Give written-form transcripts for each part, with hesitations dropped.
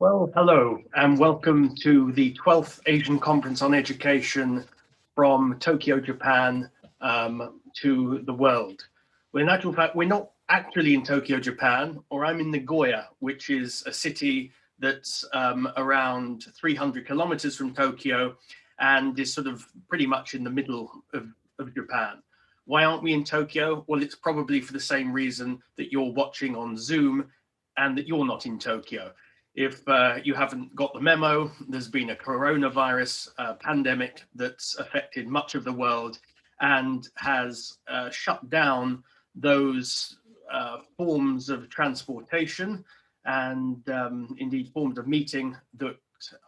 Well, hello and welcome to the 12th Asian Conference on Education from Tokyo, Japan to the world. Well, in actual fact, we're not actually in Tokyo, Japan, or I'm in Nagoya, which is a city that's around 300 kilometers from Tokyo and is sort of pretty much in the middle of Japan. Why aren't we in Tokyo? Well, it's probably for the same reason that you're watching on Zoom and that you're not in Tokyo. If you haven't got the memo, there's been a coronavirus pandemic that's affected much of the world and has shut down those forms of transportation and indeed forms of meeting that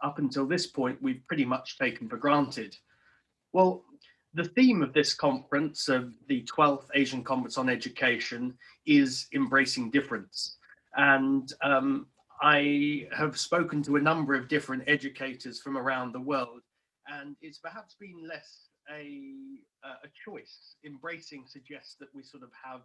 up until this point we've pretty much taken for granted. Well, the theme of this conference, of the 12th Asian Conference on Education, is embracing difference. And I have spoken to a number of different educators from around the world, and it's perhaps been less a choice. Embracing suggests that we sort of have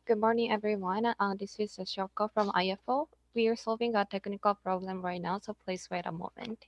Good morning, everyone. This is Shoko from IFO. We are solving a technical problem right now, so please wait a moment.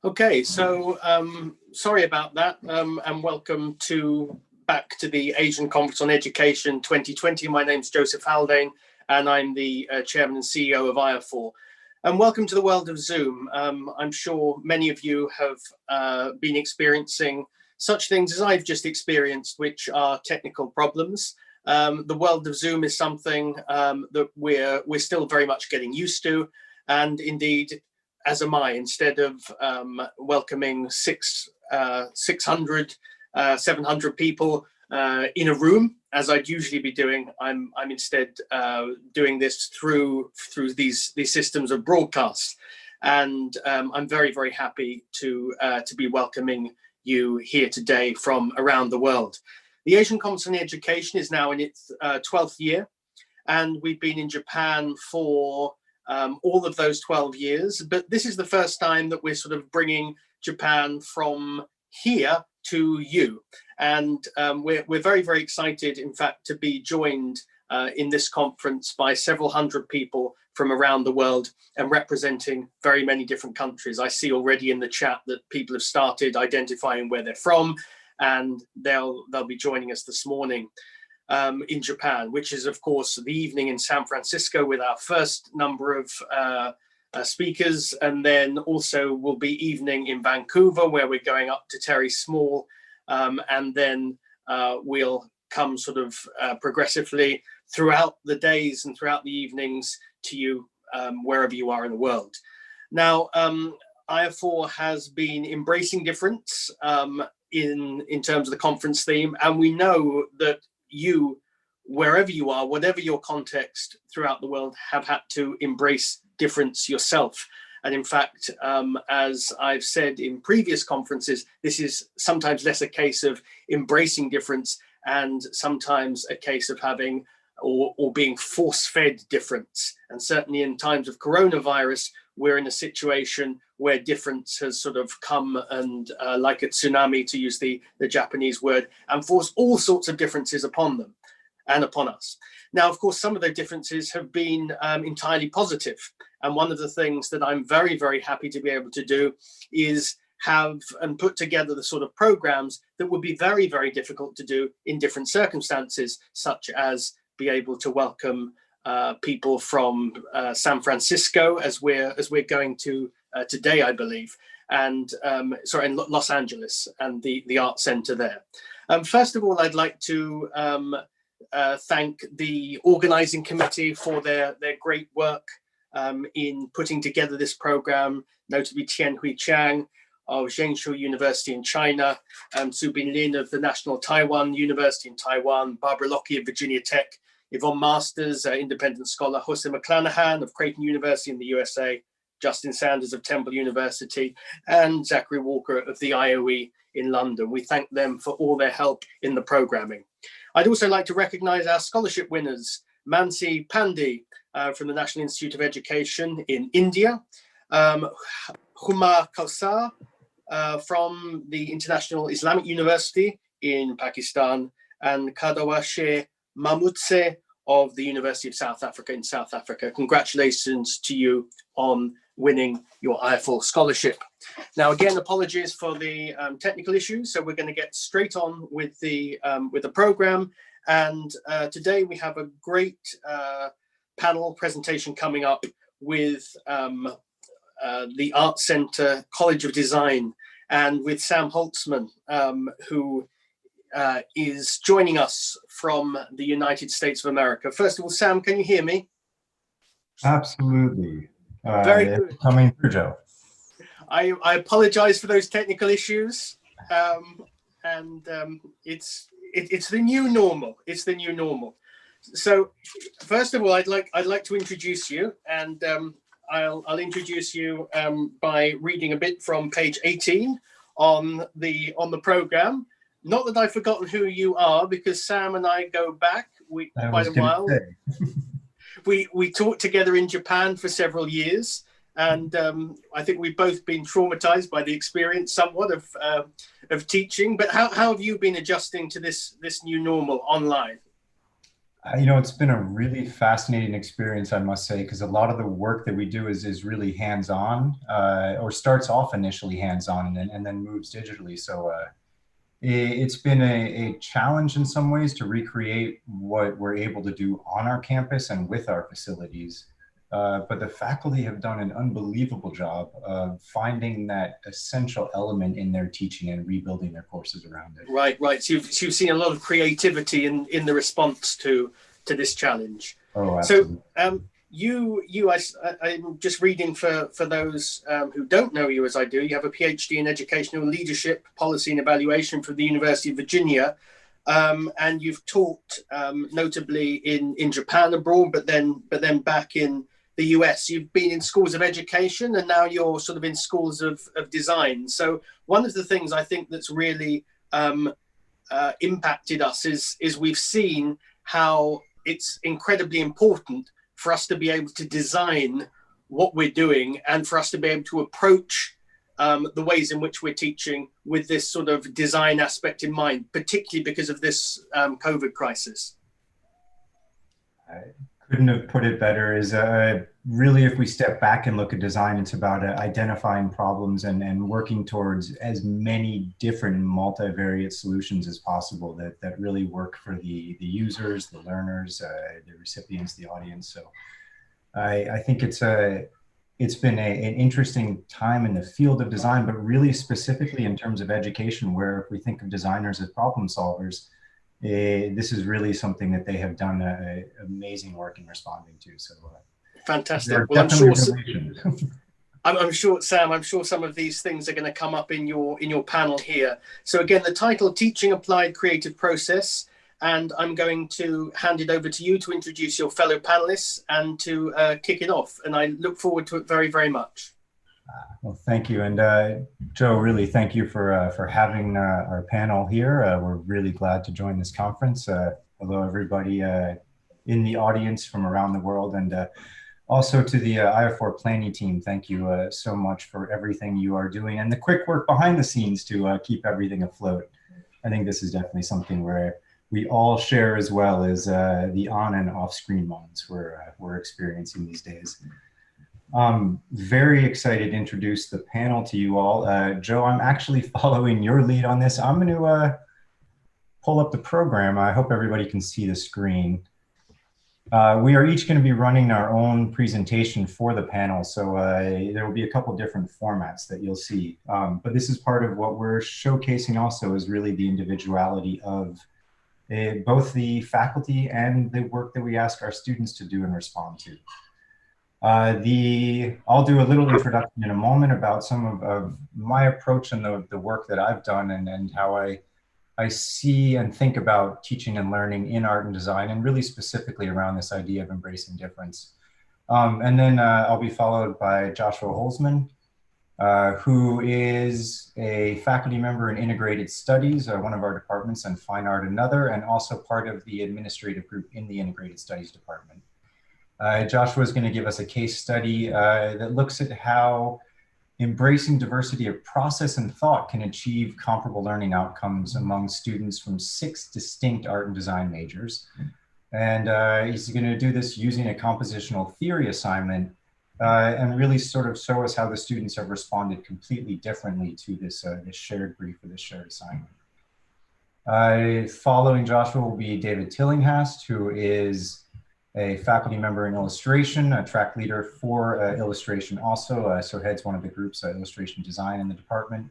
Okay, so sorry about that, and welcome back to the Asian Conference on Education 2020. My name's Joseph Haldane, and I'm the Chairman and CEO of IAFOR. And welcome to the world of Zoom. I'm sure many of you have been experiencing such things as I've just experienced, which are technical problems. The world of Zoom is something that we're still very much getting used to, and indeed, as am I. Instead of welcoming 600, 700 people in a room, as I'd usually be doing, I'm instead doing this through these systems of broadcast. And I'm very, very happy to be welcoming you here today from around the world. The Asian Conference on Education is now in its 12th year, and we've been in Japan for all of those 12 years, but this is the first time that we're sort of bringing Japan from here to you. And we're very, very excited, in fact, to be joined in this conference by several hundred people from around the world and representing very many different countries. I see already in the chat that people have started identifying where they're from, and they'll be joining us this morning. In Japan, which is of course the evening in San Francisco with our first number of speakers, and then also will be evening in Vancouver where we're going up to Terry Small, and then we'll come sort of progressively throughout the days and throughout the evenings to you wherever you are in the world. Now, IAFOR has been embracing difference in terms of the conference theme, and we know that you, wherever you are, whatever your context throughout the world, have had to embrace difference yourself. And in fact, as I've said in previous conferences, this is sometimes less a case of embracing difference and sometimes a case of having or being force-fed difference. And certainly in times of coronavirus, we're in a situation where difference has sort of come and like a tsunami, to use the Japanese word, and forced all sorts of differences upon them and upon us. Now, of course, some of the differences have been entirely positive. And one of the things that I'm very, very happy to be able to do is have and put together the sort of programs that would be very, very difficult to do in different circumstances, such as be able to welcome people from San Francisco, as we're going to today, I believe, and sorry, in Los Angeles and the art center there. First of all, I'd like to thank the organizing committee for their great work in putting together this program, notably Tianhui Chiang of Zhengshu University in China, Su Bin Lin of the National Taiwan University in Taiwan, Barbara Lockie of Virginia Tech, Yvonne Masters, independent scholar, Jose McClanahan of Creighton University in the USA, Justin Sanders of Temple University, and Zachary Walker of the IOE in London. We thank them for all their help in the programming. I'd also like to recognise our scholarship winners, Mansi Pandey from the National Institute of Education in India, Humar Kausar from the International Islamic University in Pakistan, and Kadawashe Mamutse of the University of South Africa in South Africa. Congratulations to you on winning your IFL scholarship. Now, again, apologies for the technical issues. So we're going to get straight on with the program. And today we have a great panel presentation coming up with the Art Center College of Design, and with Sam Holtzman, who is joining us from the United States of America. First of all, Sam, can you hear me? Absolutely. Very good. Coming through, Joe. I apologize for those technical issues. It's the new normal. It's the new normal. So first of all, I'd like to introduce you, and I'll introduce you by reading a bit from page 18 on the program. Not that I've forgotten who you are, because Sam and I go back quite a while. We taught together in Japan for several years, and I think we've both been traumatized by the experience somewhat of teaching. But how have you been adjusting to this new normal online? You know, it's been a really fascinating experience, I must say, because a lot of the work that we do is really hands-on, or starts off initially hands-on and then moves digitally. So it's been a challenge in some ways to recreate what we're able to do on our campus and with our facilities. But the faculty have done an unbelievable job of finding that essential element in their teaching and rebuilding their courses around it. Right. So you've seen a lot of creativity in the response to this challenge. Oh, absolutely. So I'm just reading for those who don't know you as I do. You have a PhD in Educational Leadership, Policy and Evaluation from the University of Virginia. And you've taught notably in Japan abroad, but then back in the US. You've been in schools of education, and now you're sort of in schools of design. So one of the things I think that's really impacted us is we've seen how it's incredibly important for us to be able to design what we're doing, and for us to be able to approach the ways in which we're teaching with this sort of design aspect in mind, particularly because of this COVID crisis. Couldn't have put it better. Is really, if we step back and look at design, it's about identifying problems and working towards as many different multivariate solutions as possible that really work for the users, the learners, the recipients, the audience. So I think it's been an interesting time in the field of design, but really specifically in terms of education, where if we think of designers as problem solvers, this is really something that they have done amazing work in responding to. So fantastic. Well, I'm sure, Sam, I'm sure some of these things are going to come up in your panel here. So again, the title, Teaching Applied Creative Process, and I'm going to hand it over to you to introduce your fellow panelists and to kick it off. And I look forward to it very, very much. Well, thank you. And Joe, really thank you for having our panel here. We're really glad to join this conference. Hello, everybody in the audience from around the world. And also to the IF4 planning team, thank you so much for everything you are doing and the quick work behind the scenes to keep everything afloat. I think this is definitely something where we all share, as well as the on and off screen moments we're experiencing these days. Very excited to introduce the panel to you all. Joe, I'm actually following your lead on this. I'm going to pull up the program. I hope everybody can see the screen. We are each going to be running our own presentation for the panel, so there will be a couple different formats that you'll see. But this is part of what we're showcasing also, is really the individuality of both the faculty and the work that we ask our students to do and respond to. I'll do a little introduction in a moment about some of my approach and the work that I've done and how I see and think about teaching and learning in art and design, and really specifically around this idea of embracing difference. And then I'll be followed by Joshua Holzman, who is a faculty member in Integrated Studies, one of our departments, and Fine Art another, and also part of the administrative group in the Integrated Studies department. Joshua is going to give us a case study that looks at how embracing diversity of process and thought can achieve comparable learning outcomes among students from 6 distinct art and design majors. And he's going to do this using a compositional theory assignment and really sort of show us how the students have responded completely differently to this, this shared brief or this shared assignment. Following Joshua will be David Tillinghouse, who is a faculty member in illustration, a track leader for illustration also, so heads one of the groups, illustration design in the department,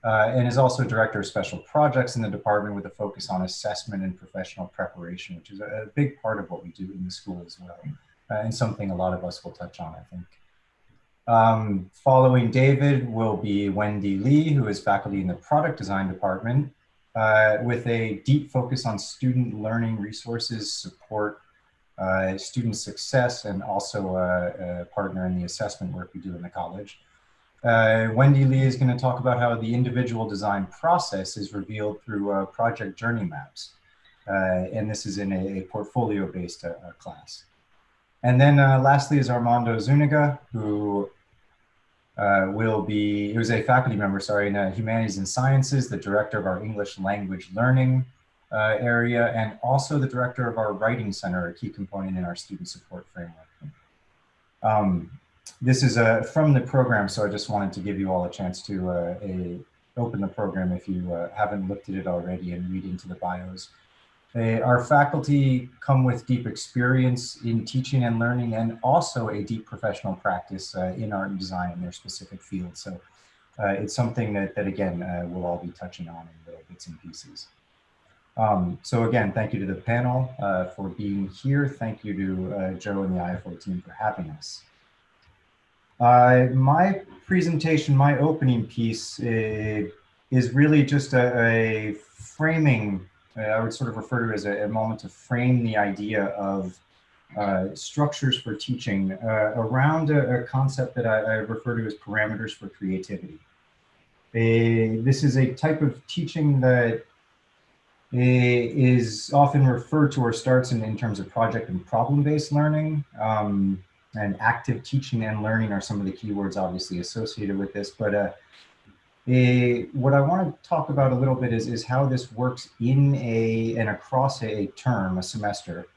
and is also director of special projects in the department with a focus on assessment and professional preparation, which is a big part of what we do in the school as well, and something a lot of us will touch on, I think. Following David will be Wendy Lee, who is faculty in the product design department, with a deep focus on student learning resources, support, student success, and also a partner in the assessment work we do in the college. Wendy Lee is going to talk about how the individual design process is revealed through project journey maps. And this is in a portfolio-based class. And then lastly is Armando Zuniga, who's a faculty member, sorry, in Humanities and Sciences, the director of our English language learning area, and also the director of our Writing Center, a key component in our student support framework. This is from the program, so I just wanted to give you all a chance to open the program if you haven't looked at it already and read into the bios. Our faculty come with deep experience in teaching and learning, and also a deep professional practice in art and design in their specific field. So it's something that again, we'll all be touching on in little bits and pieces. So again, thank you to the panel for being here. Thank you to Joe and the IFO team for having us. My presentation, my opening piece is really just a framing. I would sort of refer to as a moment to frame the idea of structures for teaching around a concept that I refer to as parameters for creativity. This is a type of teaching that is often referred to or starts in terms of project and problem-based learning. And active teaching and learning are some of the keywords obviously associated with this. But what I want to talk about a little bit is how this works in and across a term, a semester,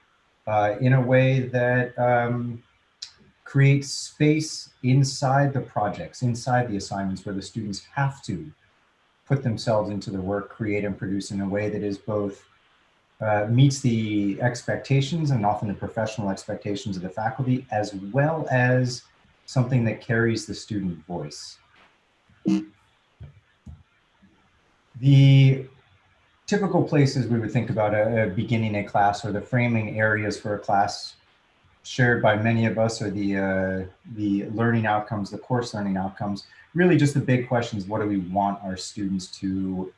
in a way that creates space inside the projects, inside the assignments, where the students have to put themselves into the work, create and produce in a way that is both meets the expectations and often the professional expectations of the faculty, as well as something that carries the student voice. The typical places we would think about beginning a class, or the framing areas for a class shared by many of us, are the learning outcomes, the course learning outcomes. Really just the big questions: what do we want our students to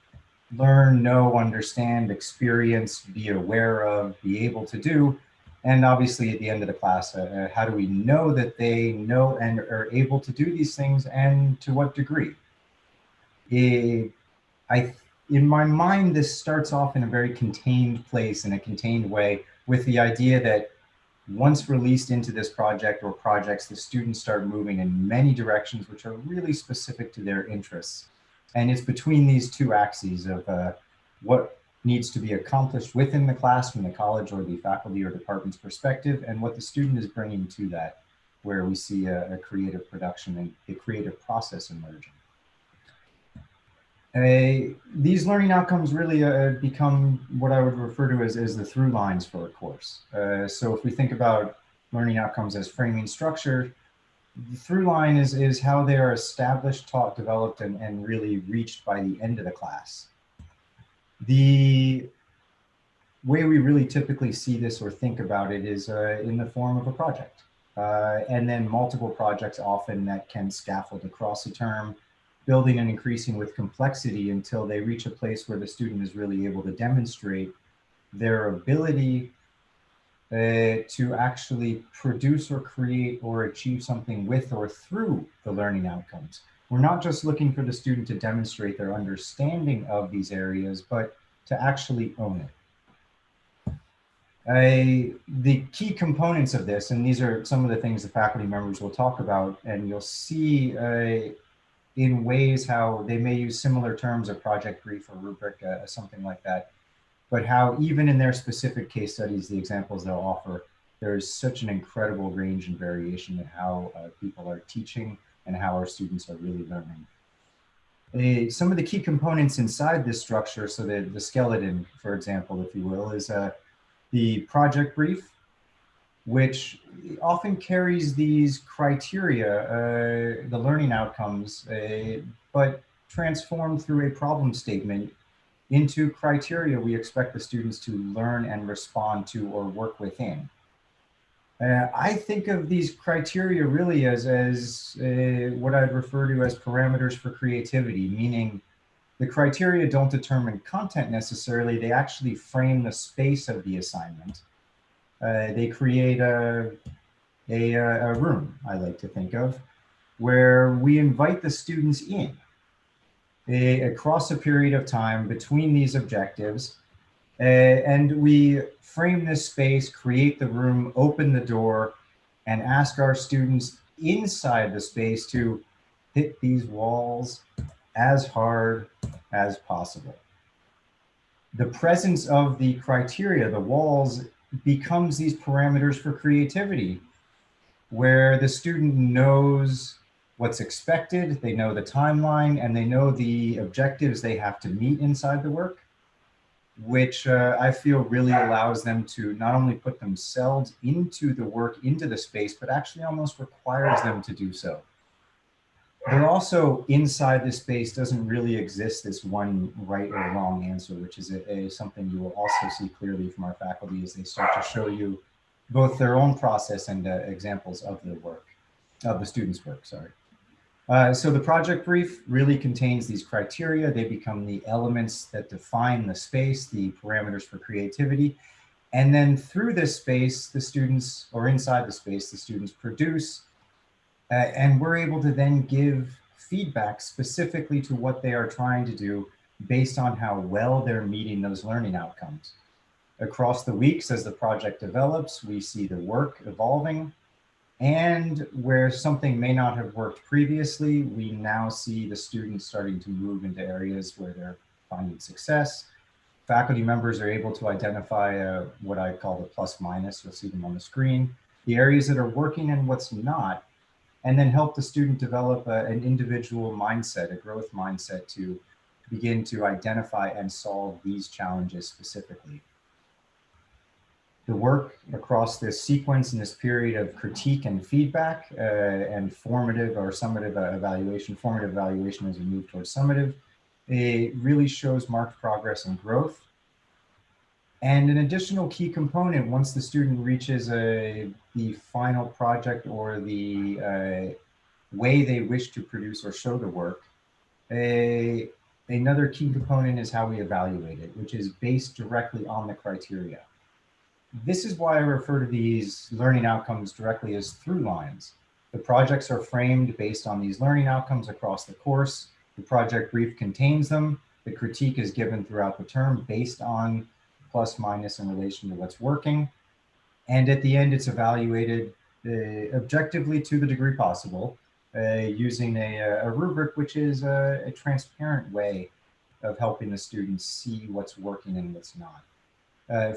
learn, know, understand, experience, be aware of, be able to do? And obviously at the end of the class, how do we know that they know and are able to do these things, and to what degree? In my mind, this starts off in a very contained place, in a contained way, with the idea that once released into this project or projects, the students start moving in many directions which are really specific to their interests. And it's between these two axes of what needs to be accomplished within the class from the college or the faculty or department's perspective, and what the student is bringing to that, where we see a creative production and a creative process emerging. These learning outcomes really become what I would refer to as the through lines for a course. So if we think about learning outcomes as framing structure, the through line is how they are established, taught, developed, and really reached by the end of the class. The way we really typically see this or think about it is in the form of a project. And then multiple projects often that can scaffold across a term, building and increasing with complexity until they reach a place where the student is really able to demonstrate their ability to actually produce or create or achieve something with or through the learning outcomes. we're not just looking for the student to demonstrate their understanding of these areas, but to actually own it. The key components of this, and these are some of the things the faculty members will talk about, and you'll see in ways how they may use similar terms of project brief or rubric, something like that, but how even in their specific case studies, the examples they'll offer, there's such an incredible range and variation in how people are teaching and how our students are really learning. Some of the key components inside this structure, so the skeleton, for example, if you will, is the project brief, which often carries these criteria, the learning outcomes, but transformed through a problem statement into criteria we expect the students to learn and respond to or work within. I think of these criteria really as what I'd refer to as parameters for creativity, meaning the criteria don't determine content necessarily, they actually frame the space of the assignment. They create a room, I like to think of, where we invite the students in across a period of time between these objectives, and we frame this space, create the room, open the door, and ask our students inside the space to hit these walls as hard as possible. The presence of the criteria, the walls, becomes these parameters for creativity, where the student knows what's expected, they know the timeline, and they know the objectives they have to meet inside the work, which I feel really allows them to not only put themselves into the work, into the space, but actually almost requires them to do so. But also inside this space doesn't really exist this one right or wrong answer, which is something you will also see clearly from our faculty as they start to show you both their own process and examples of the work, of the student's work, sorry. So the project brief really contains these criteria. They become the elements that define the space, the parameters for creativity. And then through this space, the students, or inside the space, the students produce, and we're able to then give feedback specifically to what they are trying to do based on how well they're meeting those learning outcomes. Across the weeks, as the project develops, we see the work evolving. And where something may not have worked previously, we now see the students starting to move into areas where they're finding success. Faculty members are able to identify what I call the plus minus, you'll see them on the screen, the areas that are working and what's not, and then help the student develop an individual mindset, a growth mindset to begin to identify and solve these challenges specifically. The work across this sequence and this period of critique and feedback and formative or summative evaluation, formative evaluation as we move towards summative, it really shows marked progress and growth. And an additional key component, once the student reaches the final project or the way they wish to produce or show the work, another key component is how we evaluate it, which is based directly on the criteria. This is why I refer to these learning outcomes directly as through lines. The projects are framed based on these learning outcomes across the course. The project brief contains them. The critique is given throughout the term based on plus minus in relation to what's working. And at the end, it's evaluated objectively to the degree possible using a rubric, which is a transparent way of helping the students see what's working and what's not.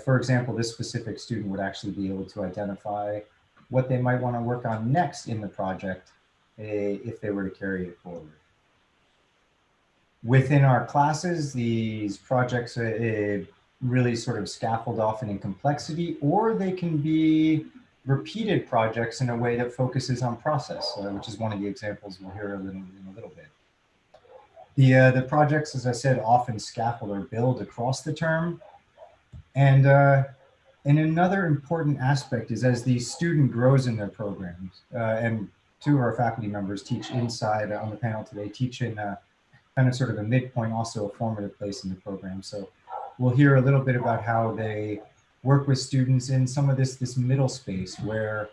For example, this specific student would actually be able to identify what they might want to work on next in the project if they were to carry it forward. Within our classes, these projects really sort of scaffold often in complexity, or they can be repeated projects in a way that focuses on process, which is one of the examples we'll hear in a little bit. The projects, as I said, often scaffold or build across the term. And another important aspect is as the student grows in their programs, and two of our faculty members teach inside on the panel today, teach in kind of sort of a midpoint, also a formative place in the program. So we'll hear a little bit about how they work with students in some of this middle space where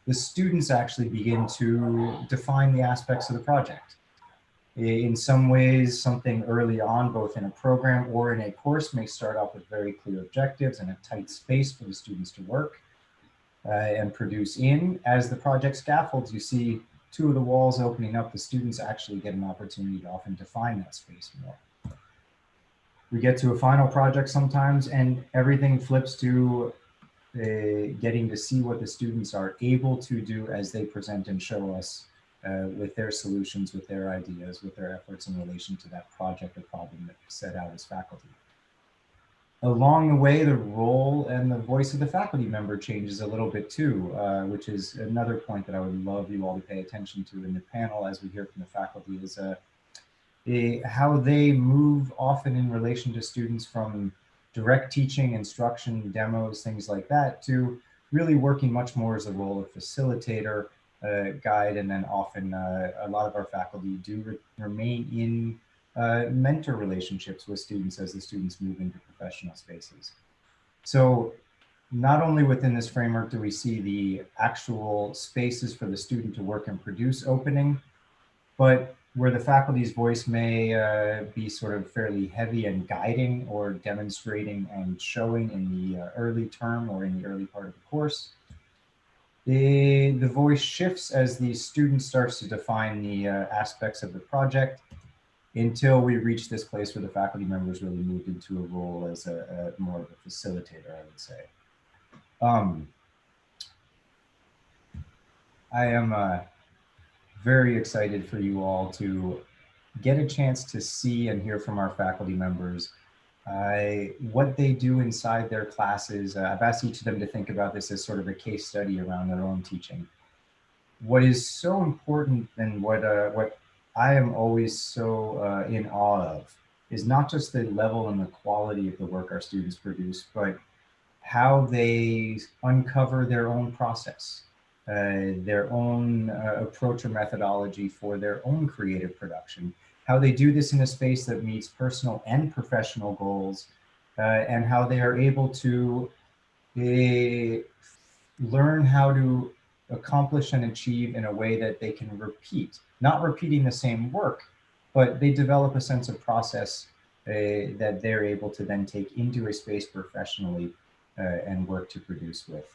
the students actually begin to define the aspects of the project. In some ways, something early on, both in a program or in a course, may start off with very clear objectives and a tight space for the students to work and produce in. As the project scaffolds, you see two of the walls opening up, the students actually get an opportunity to often define that space more. We get to a final project sometimes and everything flips to getting to see what the students are able to do as they present and show us with their solutions, with their ideas, with their efforts in relation to that project or problem that we set out as faculty. Along the way, the role and the voice of the faculty member changes a little bit too, which is another point that I would love you all to pay attention to in the panel as we hear from the faculty, is how they move often in relation to students from direct teaching, instruction, demos, things like that, to really working much more as a role of facilitator, guide, and then often a lot of our faculty do remain in mentor relationships with students as the students move into professional spaces. So not only within this framework do we see the actual spaces for the student to work and produce opening, but where the faculty's voice may be sort of fairly heavy and guiding or demonstrating and showing in the early term or in the early part of the course, the voice shifts as the student starts to define the aspects of the project, until we reach this place where the faculty members really moved into a role as a more of a facilitator, I would say. I am very excited for you all to get a chance to see and hear from our faculty members what they do inside their classes. I've asked each of them to think about this as sort of a case study around their own teaching. What is so important and what I am always so in awe of is not just the level and the quality of the work our students produce, but how they uncover their own process, their own approach or methodology for their own creative production, how they do this in a space that meets personal and professional goals, and how they are able to learn how to accomplish and achieve in a way that they can repeat, not repeating the same work, but they develop a sense of process that they're able to then take into a space professionally and work to produce with.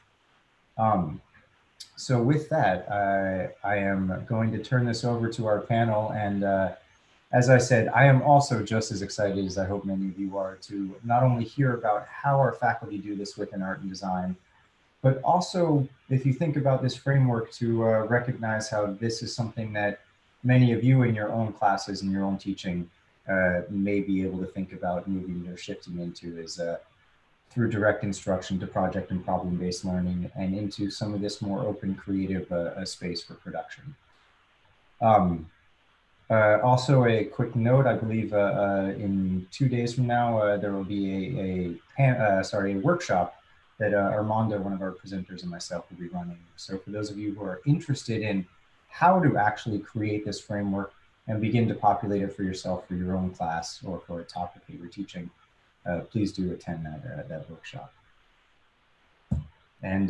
So with that, I am going to turn this over to our panel. And as I said, I am also just as excited as I hope many of you are to not only hear about how our faculty do this within art and design, but also, if you think about this framework, to recognize how this is something that many of you in your own classes and your own teaching may be able to think about moving or shifting into, is through direct instruction to project and problem-based learning and into some of this more open creative space for production. Also a quick note, I believe in 2 days from now, there will be a workshop that Armando, one of our presenters, and myself will be running. So for those of you who are interested in how to actually create this framework and begin to populate it for yourself for your own class or for a topic that you're teaching, please do attend that workshop. And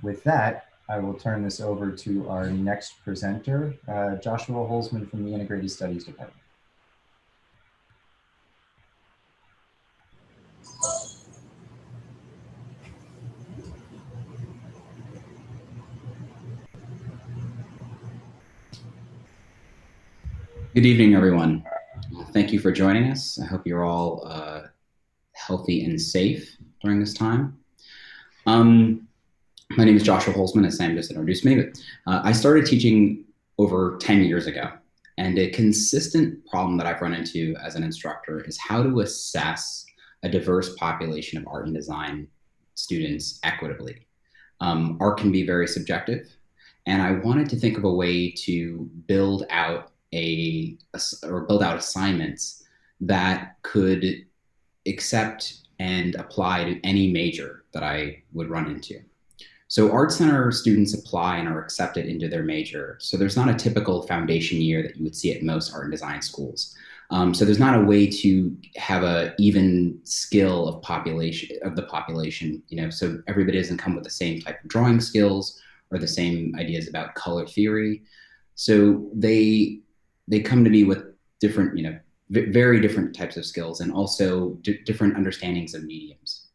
with that, I will turn this over to our next presenter, Joshua Holzman from the Integrated Studies Department. Good evening, everyone. Thank you for joining us. I hope you're all healthy and safe during this time. My name is Joshua Holzman, as Sam just introduced me. But, I started teaching over 10 years ago, and a consistent problem that I've run into as an instructor is how to assess a diverse population of art and design students equitably. Art can be very subjective, and I wanted to think of a way to build out assignments that could accept and apply to any major that I would run into. So Art Center students apply and are accepted into their major. So there's not a typical foundation year that you would see at most art and design schools. So there's not a way to have a even skill of the population, so everybody doesn't come with the same type of drawing skills or the same ideas about color theory. So they come to me with different, very different types of skills, and also different understandings of mediums.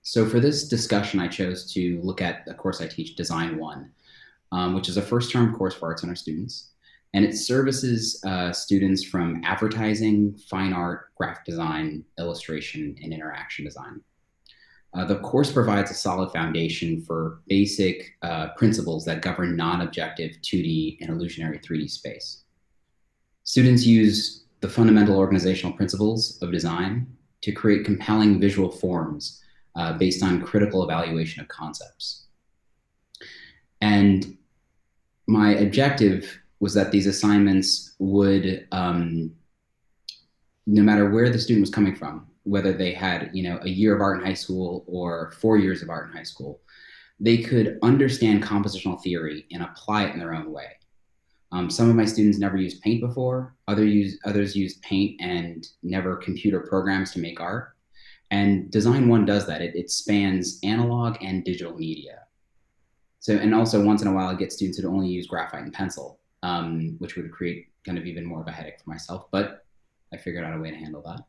So for this discussion, I chose to look at the course I teach, Design 1, which is a first-term course for Art Center students. And it services students from advertising, fine art, graphic design, illustration, and interaction design. The course provides a solid foundation for basic principles that govern non-objective 2D and illusionary 3D space. Students use the fundamental organizational principles of design to create compelling visual forms based on critical evaluation of concepts. And my objective was that these assignments would, no matter where the student was coming from, whether they had a year of art in high school or 4 years of art in high school, they could understand compositional theory and apply it in their own way. Some of my students never used paint before, others used paint and never computer programs to make art. And Design 1 does that. It spans analog and digital media. So, and also once in a while I get students who only use graphite and pencil, which would create kind of even more of a headache for myself, but I figured out a way to handle that.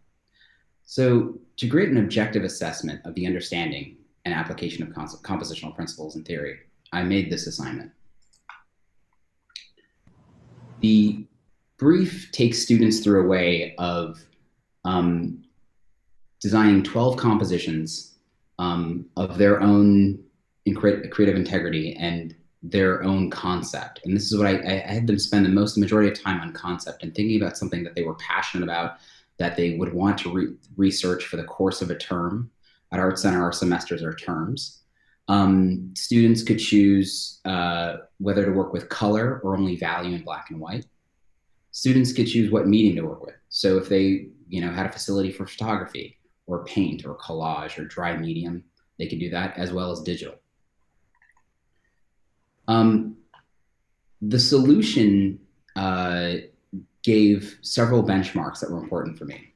So to create an objective assessment of the understanding and application of compositional principles and theory, I made this assignment. The brief takes students through a way of designing 12 compositions of their own creative integrity and their own concept. And this is what I had them spend the majority of time on concept and thinking about something that they were passionate about, that they would want to research for the course of a term. At Art Center, our semesters are terms. Students could choose whether to work with color or only value in black and white. Students could choose what medium to work with. So if they had a facility for photography or paint or collage or dry medium, they could do that, as well as digital. The solution gave several benchmarks that were important for me.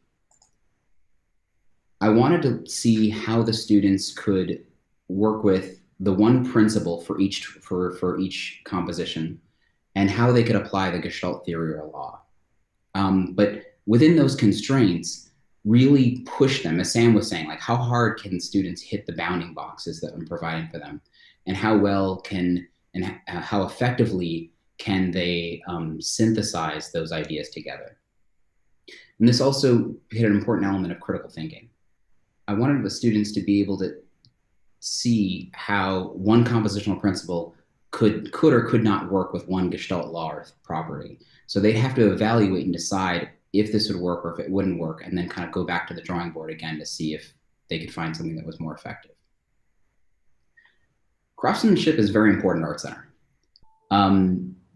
I wanted to see how the students could work with the one principle for each composition and how they could apply the Gestalt theory or law. But within those constraints, really push them, as Sam was saying, like how hard can students hit the bounding boxes that I'm providing for them, and how well how effectively can they synthesize those ideas together. And this also hit an important element of critical thinking. I wanted the students to be able to see how one compositional principle could or could not work with one Gestalt law or property. So they'd have to evaluate and decide if this would work or if it wouldn't work, and then kind of go back to the drawing board again to see if they could find something that was more effective. Craftsmanship is very important at Art Center.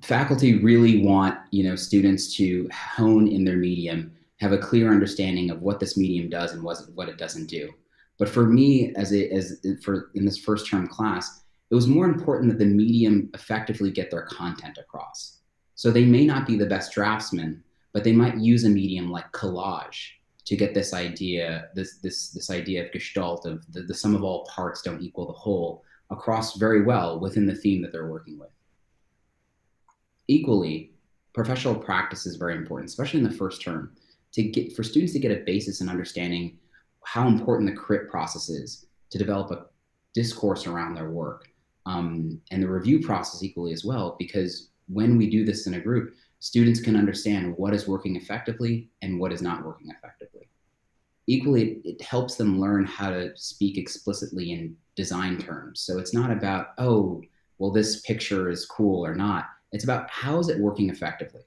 Faculty really want students to hone in their medium, have a clear understanding of what this medium does and what it doesn't do. But for me, in this first term class, it was more important that the medium effectively get their content across. So they may not be the best draftsmen, but they might use a medium like collage to get this idea, this idea of Gestalt, of the sum of all parts don't equal the whole, across very well within the theme that they're working with. Equally, professional practice is very important, especially in the first term, for students to get a basis in understanding how important the crit process is to develop a discourse around their work, and the review process equally as well, because when we do this in a group, students can understand what is working effectively and what is not working effectively. Equally, it helps them learn how to speak explicitly in design terms. So it's not about, oh, well, this picture is cool or not. It's about how is it working effectively?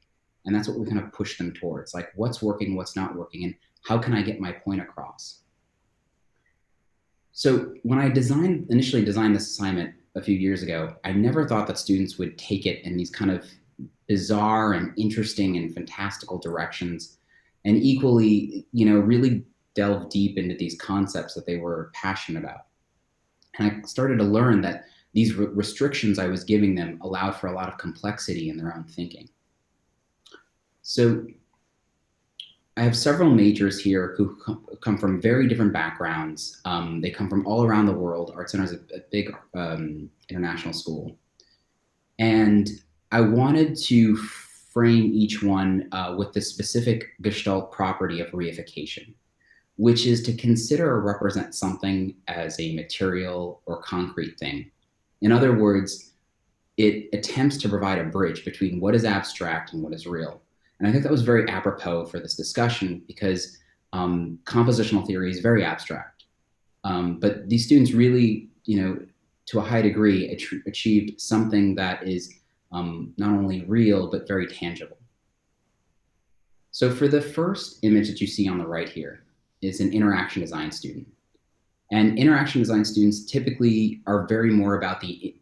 And that's what we kind of push them towards, like what's working, what's not working, and how can I get my point across? So when I initially designed this assignment a few years ago, I never thought that students would take it in these kind of bizarre and interesting and fantastical directions, and equally, really delve deep into these concepts that they were passionate about. And I started to learn that these restrictions I was giving them allowed for a lot of complexity in their own thinking. So I have several majors here who come from very different backgrounds. They come from all around the world. Art Center is a big international school. And I wanted to frame each one with the specific Gestalt property of reification, which is to consider or represent something as a material or concrete thing. In other words, it attempts to provide a bridge between what is abstract and what is real. And I think that was very apropos for this discussion because compositional theory is very abstract. But these students really, to a high degree, achieved something that is not only real, but very tangible. So for the first image that you see on the right here is an interaction design student. And interaction design students typically are very more about the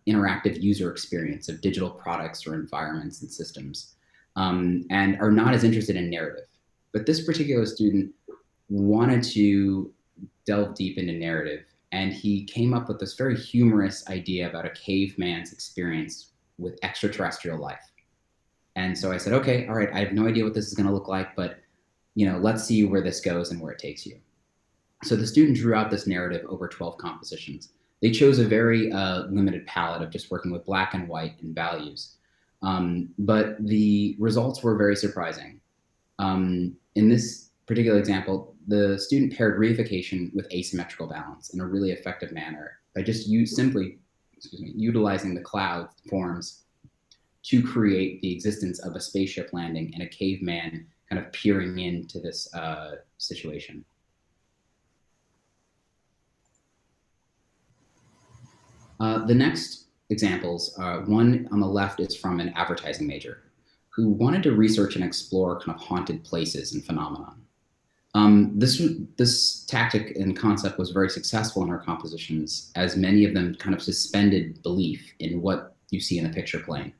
interactive user experience of digital products or environments and systems, and are not as interested in narrative. But this particular student wanted to delve deep into narrative, and he came up with this very humorous idea about a caveman's experience with extraterrestrial life. And so I said, okay, all right, I have no idea what this is going to look like, but let's see where this goes and where it takes you. So the student drew out this narrative over 12 compositions. They chose a very limited palette of just working with black and white and values. But the results were very surprising. In this particular example, the student paired reification with asymmetrical balance in a really effective manner by just utilizing the cloud forms to create the existence of a spaceship landing and a caveman kind of peering into this situation. The next examples, one on the left is from an advertising major who wanted to research and explore kind of haunted places and phenomenon. This tactic and concept was very successful in her compositions, as many of them kind of suspended belief in what you see in the picture plane.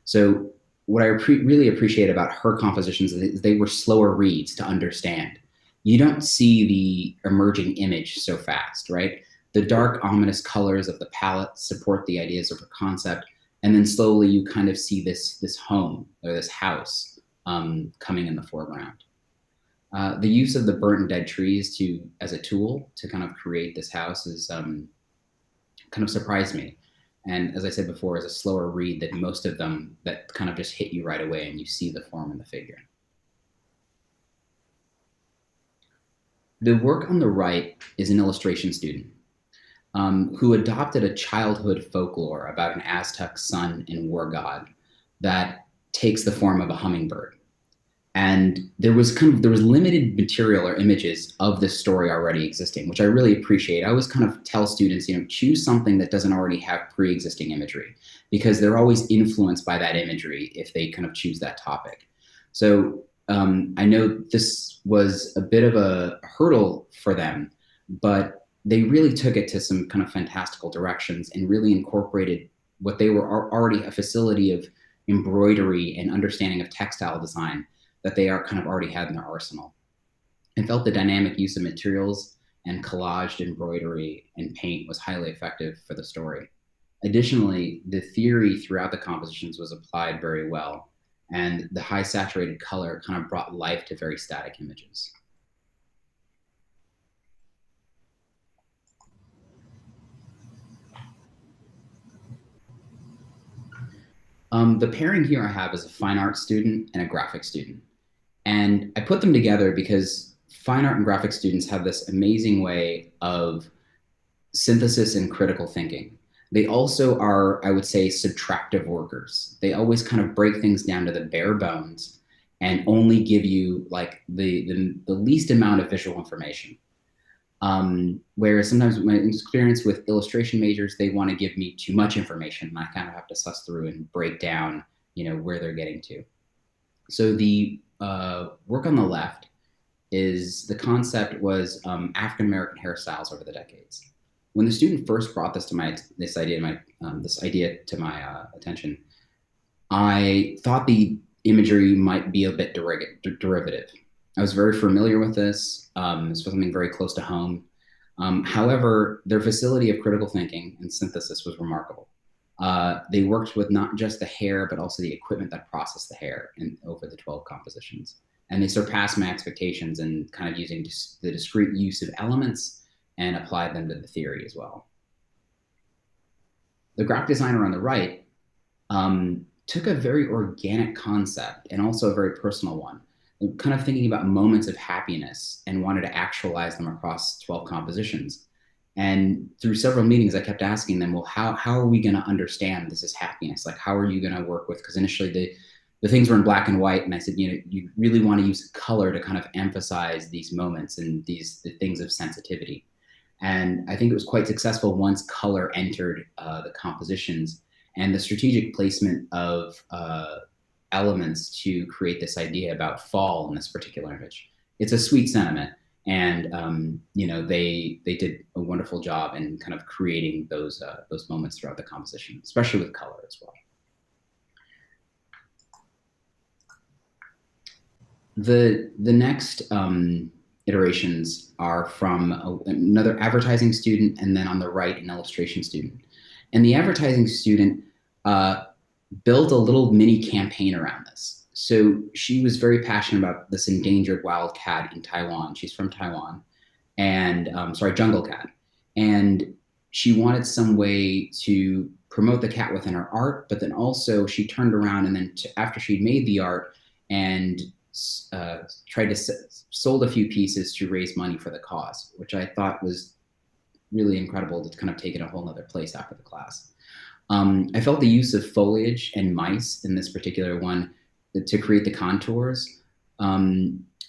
So what I really appreciate about her compositions is they were slower reads to understand. You don't see the emerging image so fast, right? The dark, ominous colors of the palette support the ideas of her concept, and then slowly you kind of see this home or this house coming in the foreground. The use of the burnt and dead trees as a tool to kind of create this house is kind of surprised me. And as I said before, is a slower read than most of them that kind of just hit you right away and you see the form and the figure. The work on the right is an illustration student who adopted a childhood folklore about an Aztec sun and war god that takes the form of a hummingbird. And there was limited material or images of this story already existing, which I really appreciate. I always kind of tell students, choose something that doesn't already have pre-existing imagery, because they're always influenced by that imagery if they kind of choose that topic. So I know this was a bit of a hurdle for them, but they really took it to some kind of fantastical directions and really incorporated what they were already a facility of embroidery and understanding of textile design that they kind of already had in their arsenal, and felt the dynamic use of materials and collaged embroidery and paint was highly effective for the story. Additionally, the theory throughout the compositions was applied very well, and the high saturated color kind of brought life to very static images. The pairing here I have is a fine art student and a graphic student. And I put them together because fine art and graphic students have this amazing way of synthesis and critical thinking. They also are, I would say, subtractive workers. They always kind of break things down to the bare bones and only give you like the least amount of visual information. Whereas sometimes my experience with illustration majors, they want to give me too much information, and I kind of have to suss through and break down, where they're getting to. So the work on the left is the concept was African-American hairstyles over the decades. When the student first brought this idea to my attention, I thought the imagery might be a bit derivative. I was very familiar with this. This was something very close to home. However, their facility of critical thinking and synthesis was remarkable. They worked with not just the hair, but also the equipment that processed the hair over the 12 compositions. And they surpassed my expectations in kind of using the discrete use of elements and applied them to the theory as well. The graphic designer on the right took a very organic concept and also a very personal one, kind of thinking about moments of happiness and wanted to actualize them across 12 compositions. And through several meetings, I kept asking them, well, how are we going to understand this is happiness? Like, how are you going to work with, because initially the things were in black and white. And I said, you really want to use color to kind of emphasize these moments and the things of sensitivity. And I think it was quite successful once color entered the compositions and the strategic placement of elements to create this idea about fall in this particular image. It's a sweet sentiment. And they did a wonderful job in kind of creating those moments throughout the composition, especially with color as well. The next iterations are from another advertising student, and then on the right, an illustration student. And the advertising student built a little mini campaign around this. So she was very passionate about this endangered wild cat in Taiwan. She's from Taiwan, and jungle cat. And she wanted some way to promote the cat within her art, but then also she turned around and then after she'd made the art and tried to sold a few pieces to raise money for the cause, which I thought was really incredible to kind of take it a whole nother place after the class. I felt the use of foliage and mice in this particular one to create the contours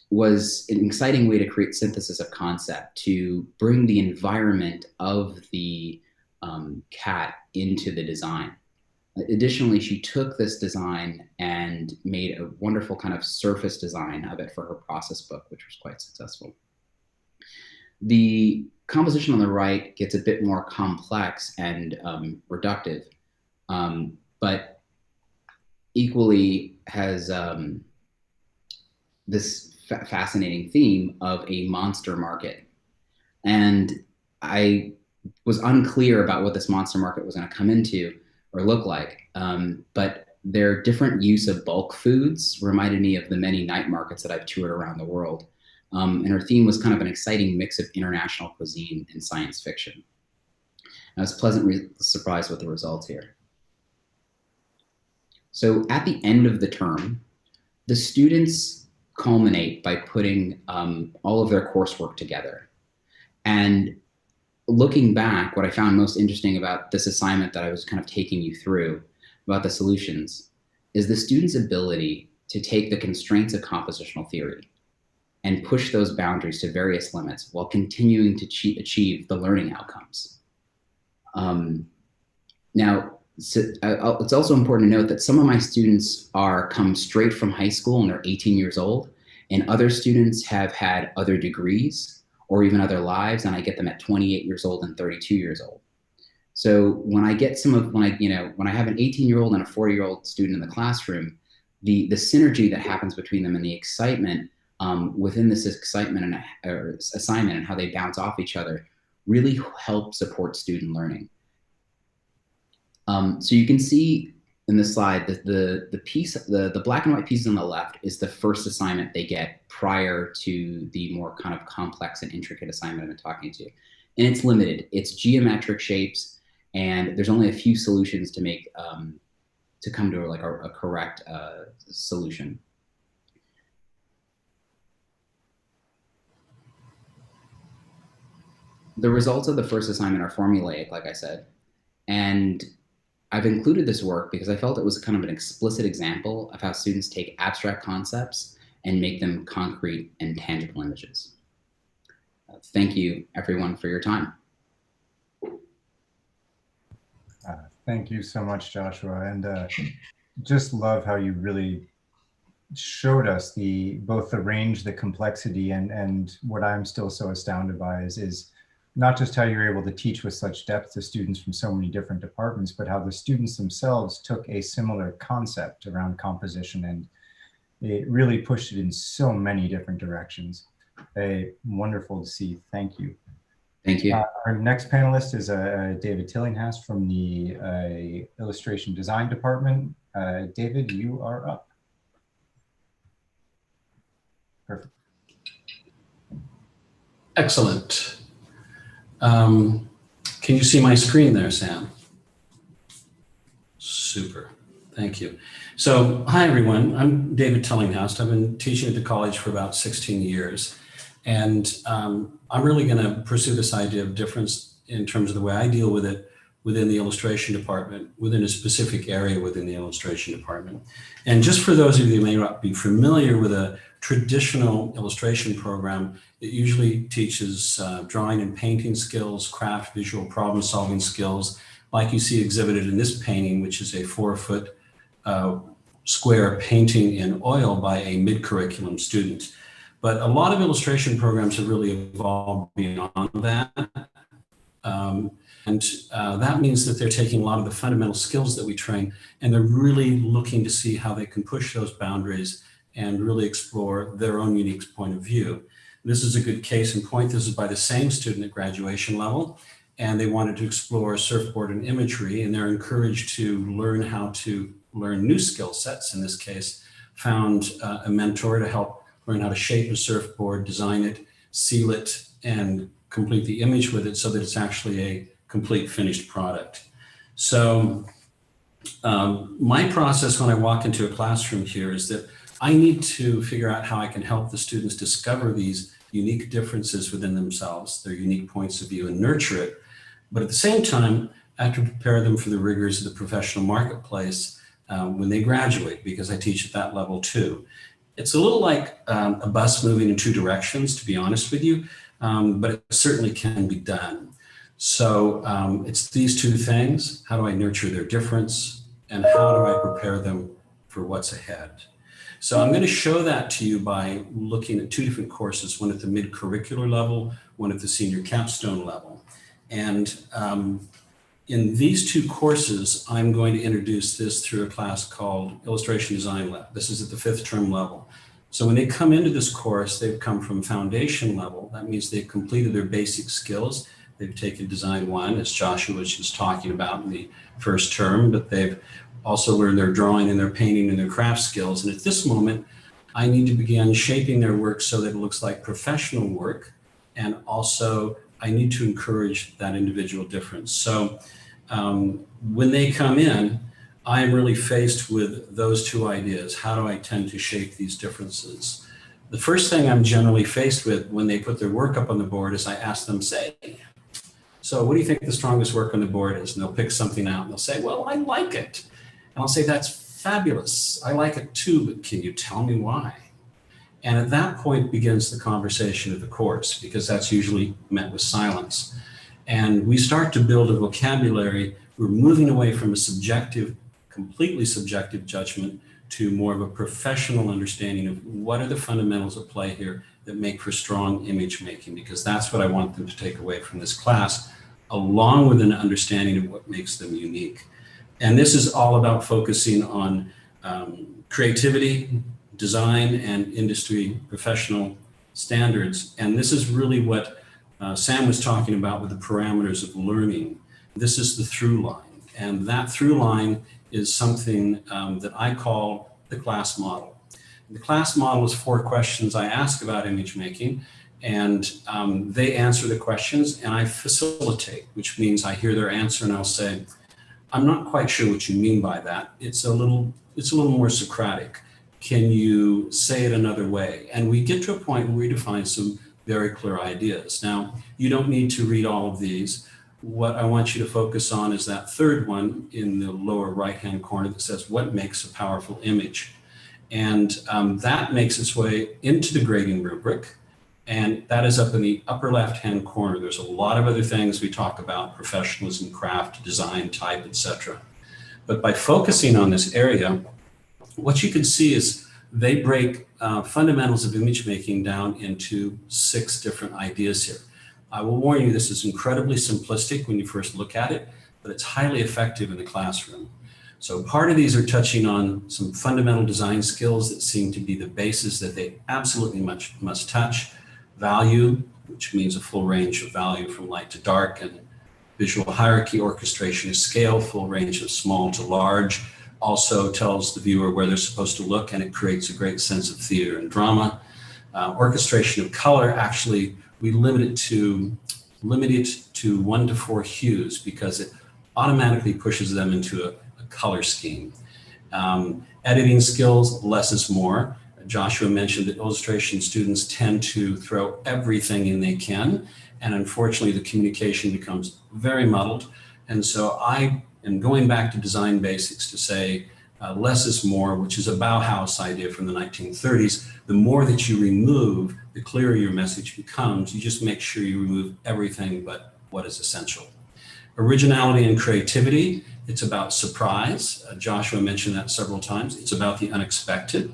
was an exciting way to create synthesis of concept, to bring the environment of the cat into the design. Additionally, she took this design and made a wonderful kind of surface design of it for her process book, which was quite successful. The composition on the right gets a bit more complex and reductive, but equally has this fascinating theme of a monster market. And I was unclear about what this monster market was going to come into or look like, but their different use of bulk foods reminded me of the many night markets that I've toured around the world. And her theme was kind of an exciting mix of international cuisine and science fiction. I was pleasantly surprised with the results here. So at the end of the term, the students culminate by putting all of their coursework together. And looking back, what I found most interesting about this assignment that I was kind of taking you through about the solutions is the students' ability to take the constraints of compositional theory and push those boundaries to various limits while continuing to achieve the learning outcomes. Now, it's also important to note that some of my students come straight from high school and they're 18 years old, and other students have had other degrees or even other lives, and I get them at 28 years old and 32 years old. So when I get when I have an 18-year-old and a 40-year-old student in the classroom, the synergy that happens between them and the excitement within this excitement or assignment and how they bounce off each other really help support student learning. So you can see in this slide that the black and white piece on the left is the first assignment they get prior to the more kind of complex and intricate assignment I've been talking to. And it's limited. It's geometric shapes, and there's only a few solutions to make to come to like a correct solution. The results of the first assignment are formulaic, like I said, and I've included this work because I felt it was kind of an explicit example of how students take abstract concepts and make them concrete and tangible images. Thank you, everyone, for your time. Thank you so much, Joshua. And just love how you really showed us both the range, the complexity, and what I'm still so astounded by is not just how you're able to teach with such depth to students from so many different departments, but how the students themselves took a similar concept around composition and it really pushed it in so many different directions. Wonderful to see. Thank you. Thank you. Our next panelist is David Tillinghouse from the Illustration Design Department. David, you are up. Perfect. Excellent. Can you see my screen there, Sam? Super. Thank you. So, hi everyone. I'm David Tillinghouse. I've been teaching at the college for about 16 years. And I'm really going to pursue this idea of difference in terms of the way I deal with it within the illustration department, within a specific area within the illustration department. And just for those of you who may not be familiar with a traditional illustration program, it usually teaches drawing and painting skills, craft, visual problem solving skills, like you see exhibited in this painting, which is a 4-foot square painting in oil by a mid-curriculum student. But a lot of illustration programs have really evolved beyond that. That means that they're taking a lot of the fundamental skills that we train, and they're really looking to see how they can push those boundaries and really explore their own unique point of view. This is a good case in point. This is by the same student at graduation level, and they wanted to explore surfboard and imagery, and they're encouraged to learn how to learn new skill sets. In this case, found a mentor to help learn how to shape a surfboard, design it, seal it, and complete the image with it so that it's actually a complete finished product. So my process when I walk into a classroom here is that I need to figure out how I can help the students discover these unique differences within themselves, their unique points of view, and nurture it. But at the same time, I have to prepare them for the rigors of the professional marketplace when they graduate, because I teach at that level too. It's a little like a bus moving in two directions, to be honest with you, but it certainly can be done. So it's these two things. How do I nurture their difference? And how do I prepare them for what's ahead? So I'm going to show that to you by looking at two different courses, one at the mid-curricular level, one at the senior capstone level. And in these two courses, I'm going to introduce this through a class called Illustration Design Lab. This is at the 5th term level. So when they come into this course, they've come from foundation level. That means they've completed their basic skills. They've taken Design 1, as Joshua was just talking about in the first term, but they've also learned their drawing and their painting and their craft skills. And at this moment, I need to begin shaping their work so that it looks like professional work. And also, I need to encourage that individual difference. So when they come in, I am really faced with those two ideas. How do I tend to shape these differences? The first thing I'm generally faced with when they put their work up on the board is I ask them, say, so what do you think the strongest work on the board is? And they'll pick something out and they'll say, well, I like it. And I'll say, that's fabulous. I like it too, but can you tell me why? And at that point begins the conversation of the course, because that's usually met with silence. And we start to build a vocabulary. We're moving away from a subjective, completely subjective judgment to more of a professional understanding of what are the fundamentals at play here that make for strong image making, because that's what I want them to take away from this class, along with an understanding of what makes them unique. And this is all about focusing on creativity, design, and industry professional standards. And this is really what Sam was talking about with the parameters of learning. This is the through line. And that through line is something that I call the class model. The class model is 4 questions I ask about image making, and they answer the questions and I facilitate, which means I hear their answer and I'll say, I'm not quite sure what you mean by that. It's a little more Socratic. Can you say it another way? And we get to a point where we define some very clear ideas. Now, you don't need to read all of these. What I want you to focus on is that third one in the lower right-hand corner that says, what makes a powerful image? And that makes its way into the grading rubric. And that is up in the upper left-hand corner. There's a lot of other things we talk about: professionalism, craft, design, type, etc. But by focusing on this area, what you can see is they break fundamentals of image making down into 6 different ideas here. I will warn you, this is incredibly simplistic when you first look at it, but it's highly effective in the classroom. So part of these are touching on some fundamental design skills that seem to be the basis that they absolutely must touch. Value, which means a full range of value from light to dark, and visual hierarchy, orchestration of scale, full range of small to large, also tells the viewer where they're supposed to look, and it creates a great sense of theater and drama. Orchestration of color, actually, we limit it to 1 to 4 hues because it automatically pushes them into a color scheme. Editing skills, less is more. Joshua mentioned that illustration students tend to throw everything in they can, and unfortunately the communication becomes very muddled. And so I am going back to design basics to say less is more, which is a Bauhaus idea from the 1930s. The more that you remove, the clearer your message becomes. You just make sure you remove everything but what is essential. Originality and creativity, it's about surprise. Joshua mentioned that several times. It's about the unexpected.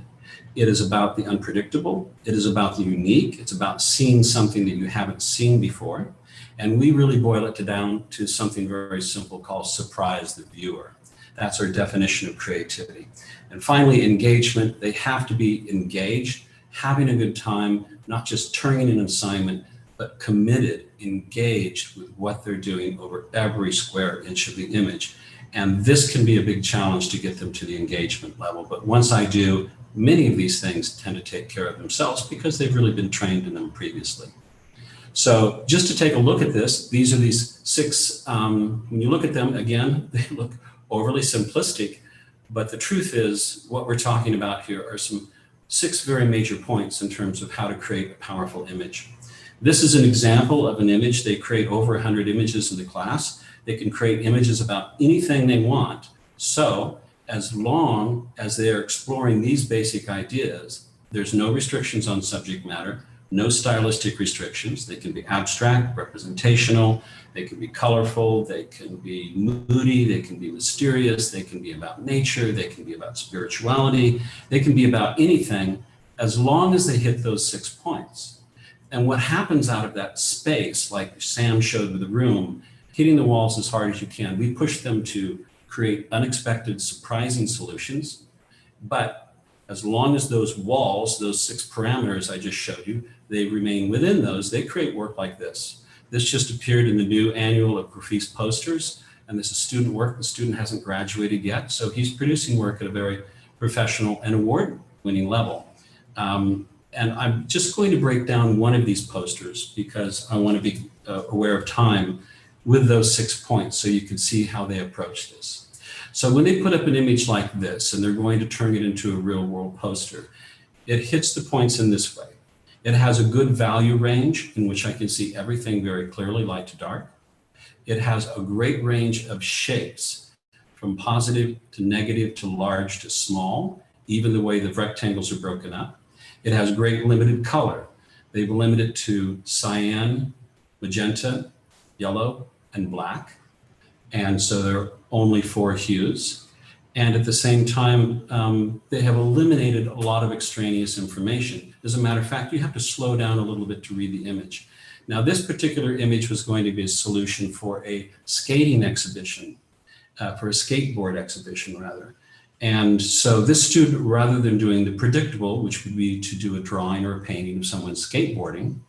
It is about the unpredictable. It is about the unique. It's about seeing something that you haven't seen before. And we really boil it down to something very simple called surprise the viewer. That's our definition of creativity. And finally, engagement. They have to be engaged, having a good time, not just turning in an assignment, but committed, engaged with what they're doing over every square inch of the image. And this can be a big challenge to get them to the engagement level. But once I do, many of these things tend to take care of themselves because they've really been trained in them previously. So just to take a look at this, these are these 6, when you look at them again, they look overly simplistic, but the truth is what we're talking about here are some 6 very major points in terms of how to create a powerful image. This is an example of an image. They create over 100 images in the class. They can create images about anything they want. So as long as they're exploring these basic ideas, there's no restrictions on subject matter, no stylistic restrictions. They can be abstract, representational, they can be colorful, they can be moody, they can be mysterious, they can be about nature, they can be about spirituality, they can be about anything as long as they hit those 6 points. And what happens out of that space, like Sam showed with the room, hitting the walls as hard as you can, we push them to create unexpected, surprising solutions. But as long as those walls, those 6 parameters I just showed you, they remain within those, they create work like this. This just appeared in the new annual of Graffi's posters, and this is student work. The student hasn't graduated yet, so he's producing work at a very professional and award-winning level. And I'm just going to break down one of these posters because I want to be aware of time with those 6 points so you can see how they approach this. So when they put up an image like this and they're going to turn it into a real world poster, it hits the points in this way. It has a good value range in which I can see everything very clearly, light to dark. It has a great range of shapes from positive to negative to large to small, even the way the rectangles are broken up. It has great limited color. They've limited to cyan, magenta, yellow, and black. And so there are only 4 hues. And at the same time, they have eliminated a lot of extraneous information. As a matter of fact, you have to slow down a little bit to read the image. Now, this particular image was going to be a solution for a skating exhibition, for a skateboard exhibition rather. And so this student, rather than doing the predictable, which would be to do a drawing or a painting of someone skateboarding,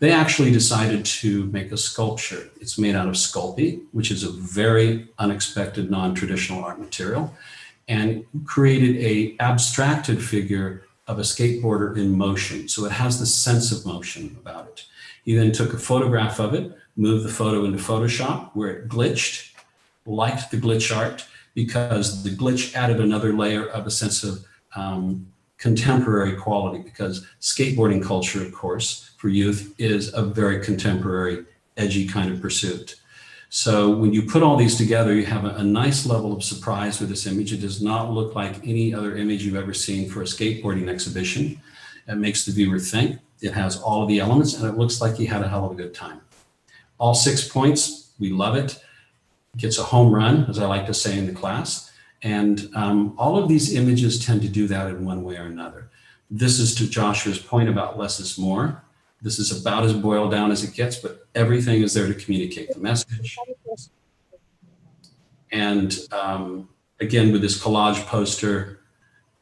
they actually decided to make a sculpture. It's made out of Sculpey, which is a very unexpected, non-traditional art material, and created a abstracted figure of a skateboarder in motion. So it has the sense of motion about it. He then took a photograph of it, moved the photo into Photoshop where it glitched, liked the glitch art, because the glitch added another layer of a sense of contemporary quality, because skateboarding culture, of course, for youth is a very contemporary, edgy kind of pursuit. So when you put all these together, you have a nice level of surprise with this image. It does not look like any other image you've ever seen for a skateboarding exhibition. It makes the viewer think. It has all of the elements, and it looks like he had a hell of a good time. All 6 points, we love it. Gets a home run, as I like to say in the class. And all of these images tend to do that in one way or another. This is to Joshua's point about less is more. This is about as boiled down as it gets, but everything is there to communicate the message. And again, with this collage poster,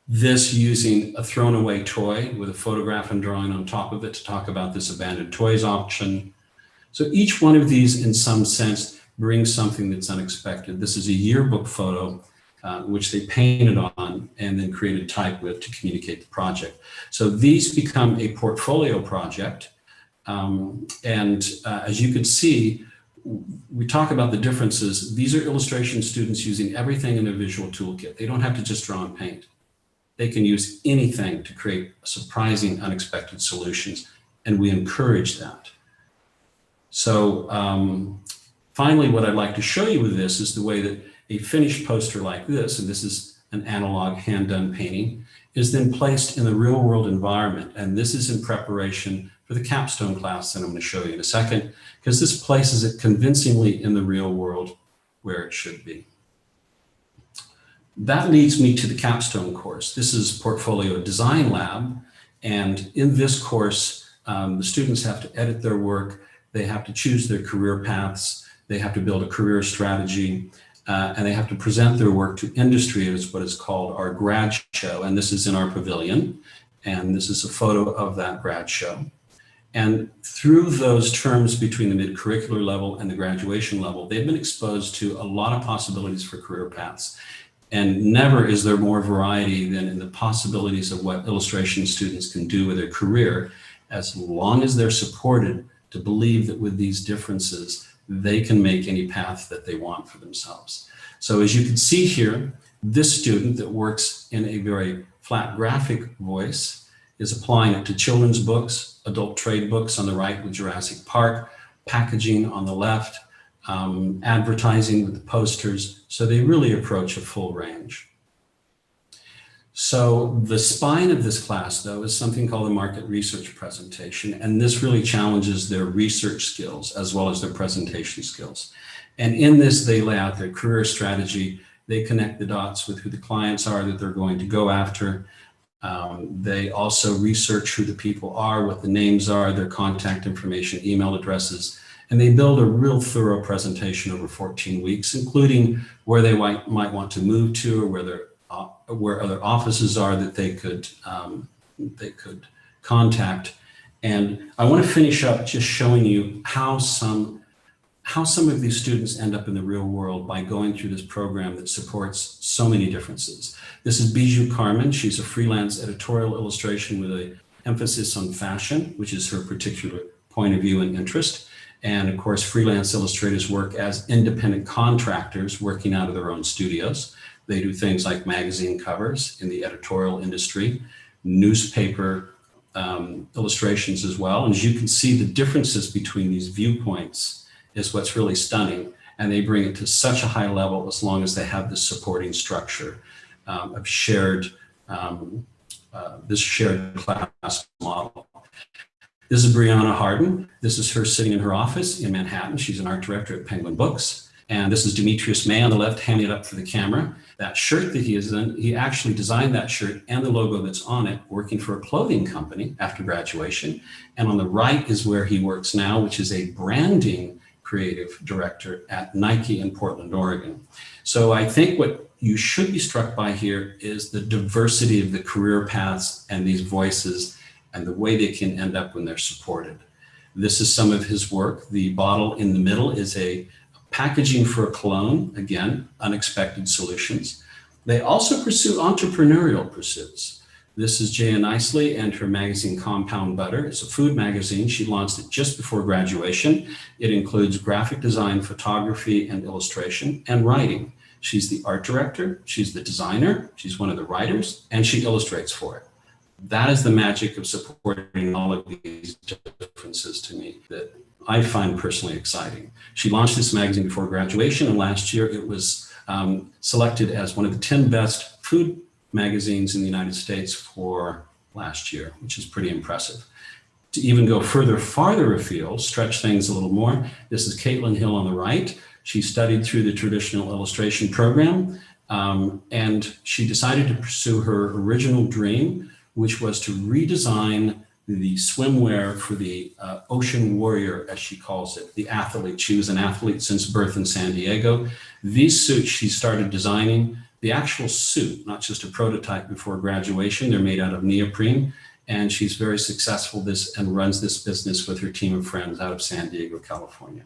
this using a thrown away toy with a photograph and drawing on top of it to talk about this abandoned toys option. So each one of these, in some sense, brings something that's unexpected. This is a yearbook photo, which they painted on and then created type with to communicate the project. So these become a portfolio project. As you can see, we talk about the differences. These are illustration students using everything in their visual toolkit. They don't have to just draw and paint. They can use anything to create surprising, unexpected solutions, and we encourage that. So finally, what I'd like to show you with this is the way that a finished poster like this, and this is an analog hand-done painting, is then placed in the real-world environment. And this is in preparation for the Capstone class that I'm going to show you in a second, because this places it convincingly in the real world where it should be. That leads me to the Capstone course. This is Portfolio Design Lab. And in this course, the students have to edit their work. They have to choose their career paths. They have to build a career strategy. And they have to present their work to industry as what is called our Grad Show. And this is in our pavilion. And this is a photo of that Grad Show. And through those terms between the mid-curricular level and the graduation level, they've been exposed to a lot of possibilities for career paths. And never is there more variety than in the possibilities of what illustration students can do with their career, as long as they're supported to believe that with these differences, they can make any path that they want for themselves. So as you can see here, this student that works in a very flat graphic voice is applying it to children's books, adult trade books on the right with Jurassic Park, packaging on the left, advertising with the posters. So they really approach a full range. So the spine of this class, though, is something called a market research presentation. And this really challenges their research skills as well as their presentation skills. And in this, they lay out their career strategy. They connect the dots with who the clients are that they're going to go after. They also research who the people are, what the names are, their contact information, email addresses, and they build a real thorough presentation over 14 weeks, including where they might want to move to, or where other offices are that they could contact. And I want to finish up just showing you how some of these students end up in the real world by going through this program that supports so many differences. This is Bijou Carmen. She's a freelance editorial illustration with an emphasis on fashion, which is her particular point of view and interest. And of course, freelance illustrators work as independent contractors working out of their own studios. They do things like magazine covers in the editorial industry, newspaper illustrations as well. And as you can see, the differences between these viewpoints is what's really stunning. And they bring it to such a high level as long as they have this supporting structure of this shared class model. This is Brianna Harden. This is her sitting in her office in Manhattan. She's an art director at Penguin Books. And this is Demetrius May on the left, handing it up for the camera. That shirt that he is in, he actually designed that shirt and the logo that's on it, working for a clothing company after graduation. And on the right is where he works now, which is a branding creative director at Nike in Portland, Oregon. So I think what you should be struck by here is the diversity of the career paths and these voices and the way they can end up when they're supported. This is some of his work. The bottle in the middle is a packaging for a cologne, again, unexpected solutions. They also pursue entrepreneurial pursuits. This is Jaya Nicely and her magazine Compound Butter. It's a food magazine. She launched it just before graduation. It includes graphic design, photography, and illustration, and writing. She's the art director, she's the designer, she's one of the writers, and she illustrates for it. That is the magic of supporting all of these differences to me that I find personally exciting. She launched this magazine before graduation, and last year it was selected as one of the 10 best food magazines in the United States for last year, which is pretty impressive. To even go farther afield, stretch things a little more, this is Caitlin Hill on the right. She studied through the traditional illustration program, and she decided to pursue her original dream, which was to redesign the swimwear for the ocean warrior, as she calls it, the athlete. She was an athlete since birth in San Diego. These suits she started designing, the actual suit, not just a prototype before graduation. They're made out of neoprene, and she's very successful and runs this business with her team of friends out of San Diego, California.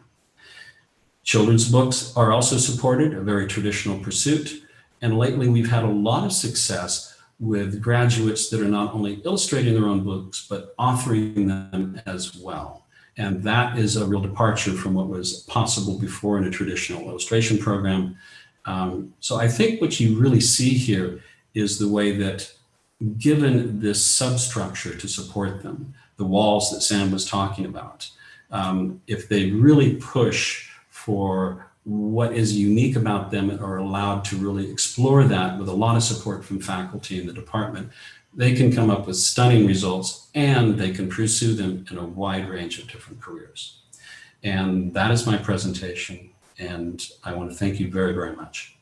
Children's books are also supported, a very traditional pursuit. And lately we've had a lot of success with graduates that are not only illustrating their own books, but authoring them as well. And that is a real departure from what was possible before in a traditional illustration program. So I think what you really see here is the way that, given this substructure to support them, the walls that Sam was talking about, if they really push for what is unique about them and are allowed to really explore that with a lot of support from faculty in the department, they can come up with stunning results, and they can pursue them in a wide range of different careers. And that is my presentation, and I want to thank you very, very much.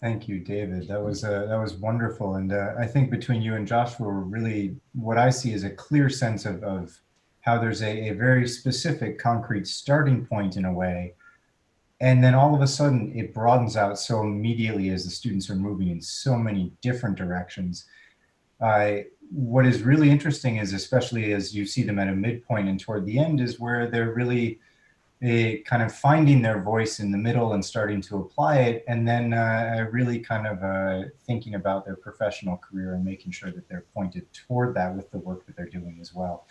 Thank you, David. That was wonderful. And I think between you and Joshua, really what I see is a clear sense of how there's a very specific concrete starting point in a way. And then all of a sudden it broadens out so immediately as the students are moving in so many different directions. What is really interesting is, especially as you see them at a midpoint and toward the end, is where they're really kind of finding their voice in the middle and starting to apply it, and then really kind of thinking about their professional career and making sure that they're pointed toward that with the work that they're doing as well.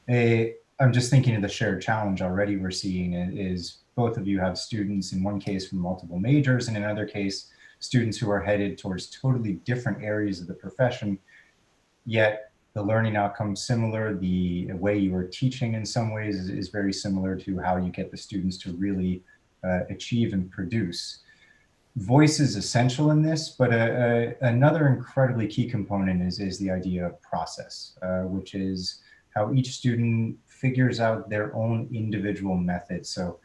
I'm just thinking of the shared challenge already we're seeing is both of you have students, in one case from multiple majors, and in another case, students who are headed towards totally different areas of the profession, yet the learning outcome's similar. The way you are teaching in some ways is very similar to how you get the students to really achieve and produce. Voice is essential in this, but another incredibly key component is the idea of process, which is how each student figures out their own individual method. So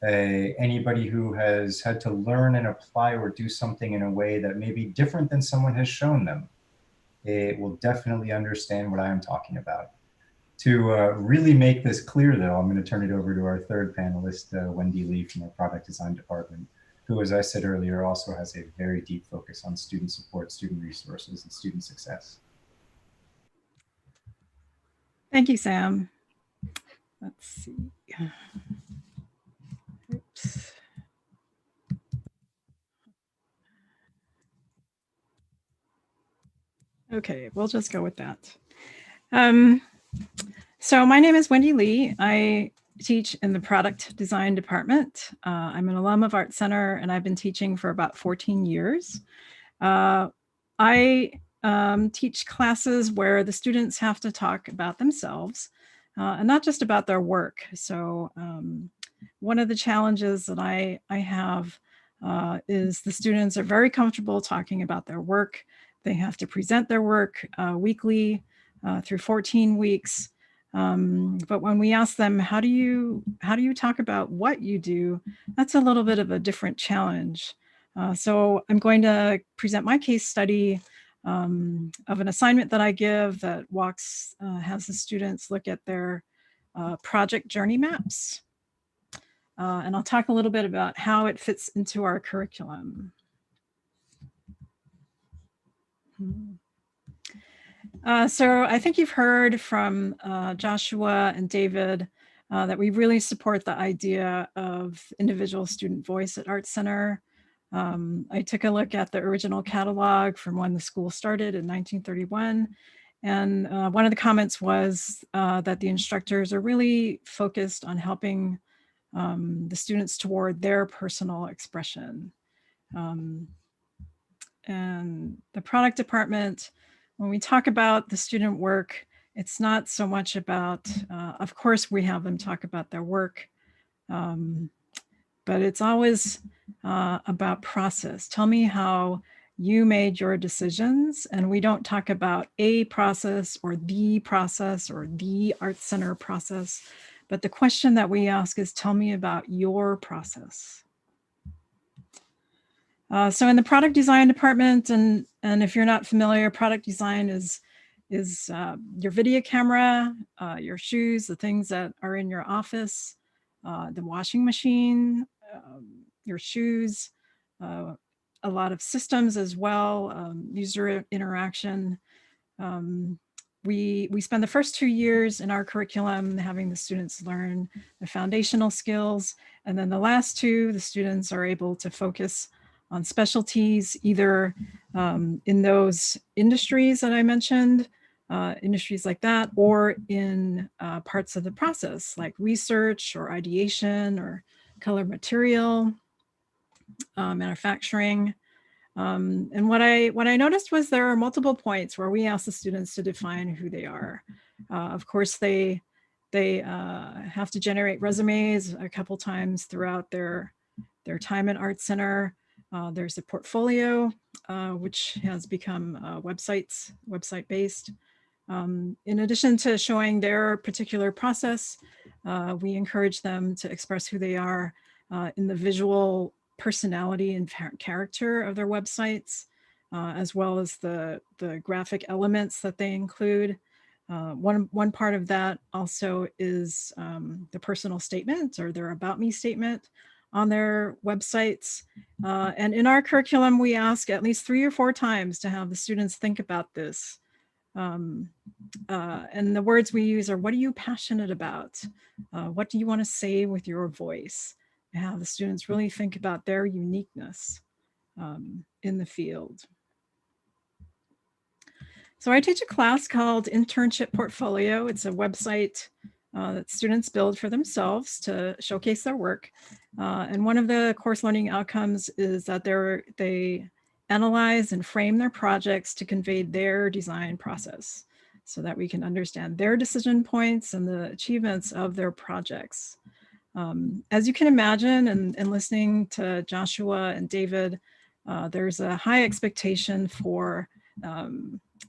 anybody who has had to learn and apply or do something in a way that may be different than someone has shown them, it will definitely understand what I'm talking about. To really make this clear, though, I'm going to turn it over to our third panelist, Wendy Lee from our product design department, who, as I said earlier, also has a very deep focus on student support, student resources, and student success. Thank you, Sam. Let's see. Oops. Okay, we'll just go with that. So my name is Wendy Lee. I teach in the product design department. I'm an alum of Art Center, and I've been teaching for about 14 years. I teach classes where the students have to talk about themselves and not just about their work. So one of the challenges that I have is the students are very comfortable talking about their work. They have to present their work weekly through 14 weeks. But when we ask them, how do you talk about what you do, that's a little bit of a different challenge. So I'm going to present my case study of an assignment that I give that has the students look at their project journey maps. And I'll talk a little bit about how it fits into our curriculum. So I think you've heard from Joshua and David that we really support the idea of individual student voice at Art Center. I took a look at the original catalog from when the school started in 1931. And one of the comments was that the instructors are really focused on helping the students toward their personal expression. And the product department, when we talk about the student work, it's not so much about, of course, we have them talk about their work, but it's always about process. Tell me how you made your decisions, and we don't talk about a process or the Art Center process, but the question that we ask is, tell me about your process. So in the product design department, and if you're not familiar, product design is your video camera, your shoes, the things that are in your office, the washing machine, your shoes, a lot of systems as well, user interaction. We spend the first 2 years in our curriculum having the students learn the foundational skills, and then the last 2, the students are able to focus on specialties, either in those industries that I mentioned, industries like that, or in parts of the process like research or ideation or color material, manufacturing. And what I noticed was there are multiple points where we ask the students to define who they are. Of course, they have to generate resumes a couple times throughout their time at Art Center. There's a portfolio, which has become website-based. In addition to showing their particular process, we encourage them to express who they are in the visual personality and character of their websites, as well as the graphic elements that they include. One part of that also is the personal statement or their about me statement on their websites. And in our curriculum, we ask at least 3 or 4 times to have the students think about this. And the words we use are, what are you passionate about? What do you want to say with your voice? And have the students really think about their uniqueness in the field. So I teach a class called Internship Portfolio. It's a website that students build for themselves to showcase their work. And one of the course learning outcomes is that they analyze and frame their projects to convey their design process so that we can understand their decision points and the achievements of their projects. As you can imagine, and listening to Joshua and David, there's a high expectation for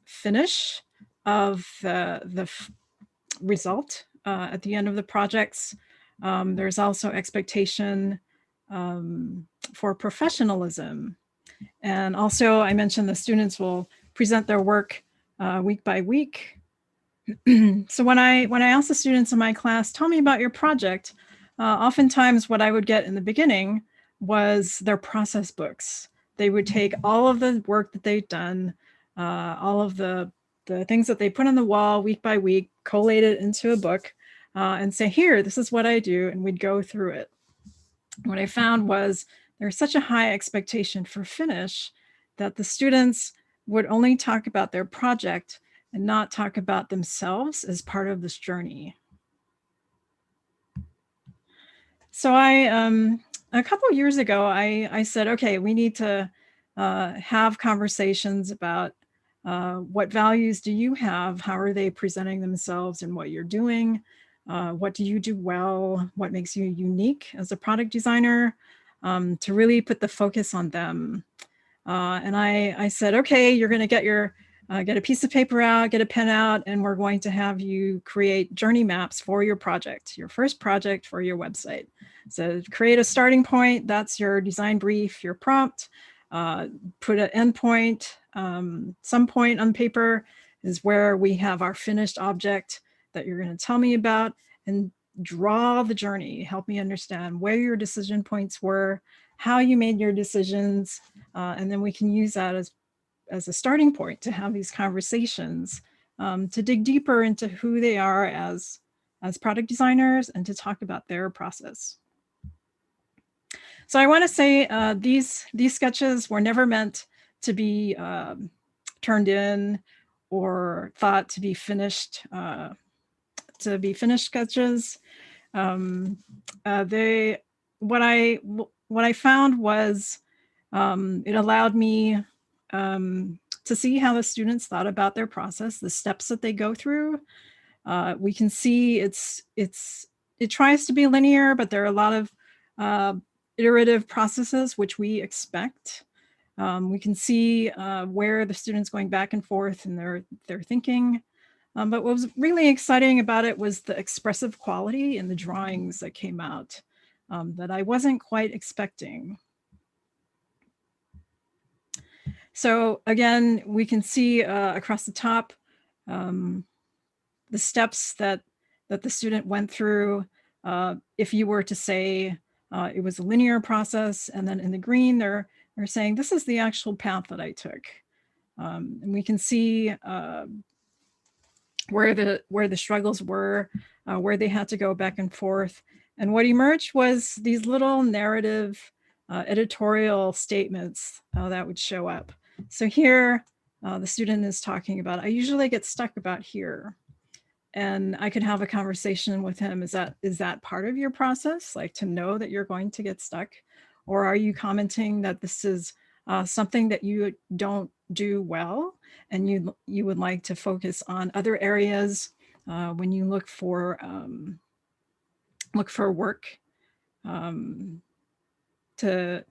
finish of the result at the end of the projects. There's also expectation for professionalism. And also, I mentioned the students will present their work week by week. So when I ask the students in my class, tell me about your project, oftentimes what I would get in the beginning was their process books. They would take all of the work that they've done, all of the things that they put on the wall week by week, collate it into a book, and say, here, this is what I do, and we'd go through it. What I found was there's such a high expectation for finish that the students would only talk about their project and not talk about themselves as part of this journey. So a couple of years ago, I said, okay, we need to have conversations about what values do you have? How are they presenting themselves in what you're doing? What do you do well? What makes you unique as a product designer? To really put the focus on them. And I said, okay, you're going to get get a piece of paper out, get a pen out, and we're going to have you create journey maps for your project, your first project for your website. So create a starting point, that's your design brief, your prompt, put an end point, some point on paper is where we have our finished object that you're going to tell me about, and draw the journey, help me understand where your decision points were, how you made your decisions, and then we can use that as a starting point to have these conversations, to dig deeper into who they are as product designers and to talk about their process. So I want to say these sketches were never meant to be turned in or thought to be finished sketches. What I found was it allowed me to see how the students thought about their process, the steps that they go through. We can see it tries to be linear, but there are a lot of iterative processes which we expect. We can see where the students going back and forth in their thinking. But what was really exciting about it was the expressive quality in the drawings that came out that I wasn't quite expecting. So again, we can see across the top the steps that the student went through. If you were to say it was a linear process, and then in the green, they're saying this is the actual path that I took. And we can see where the struggles were, where they had to go back and forth. And what emerged was these little narrative editorial statements that would show up. So here the student is talking about, I usually get stuck about here. And I could have a conversation with him. Is that part of your process? Like to know that you're going to get stuck? Or are you commenting that this is something that you don't do well and you would like to focus on other areas when you look for work to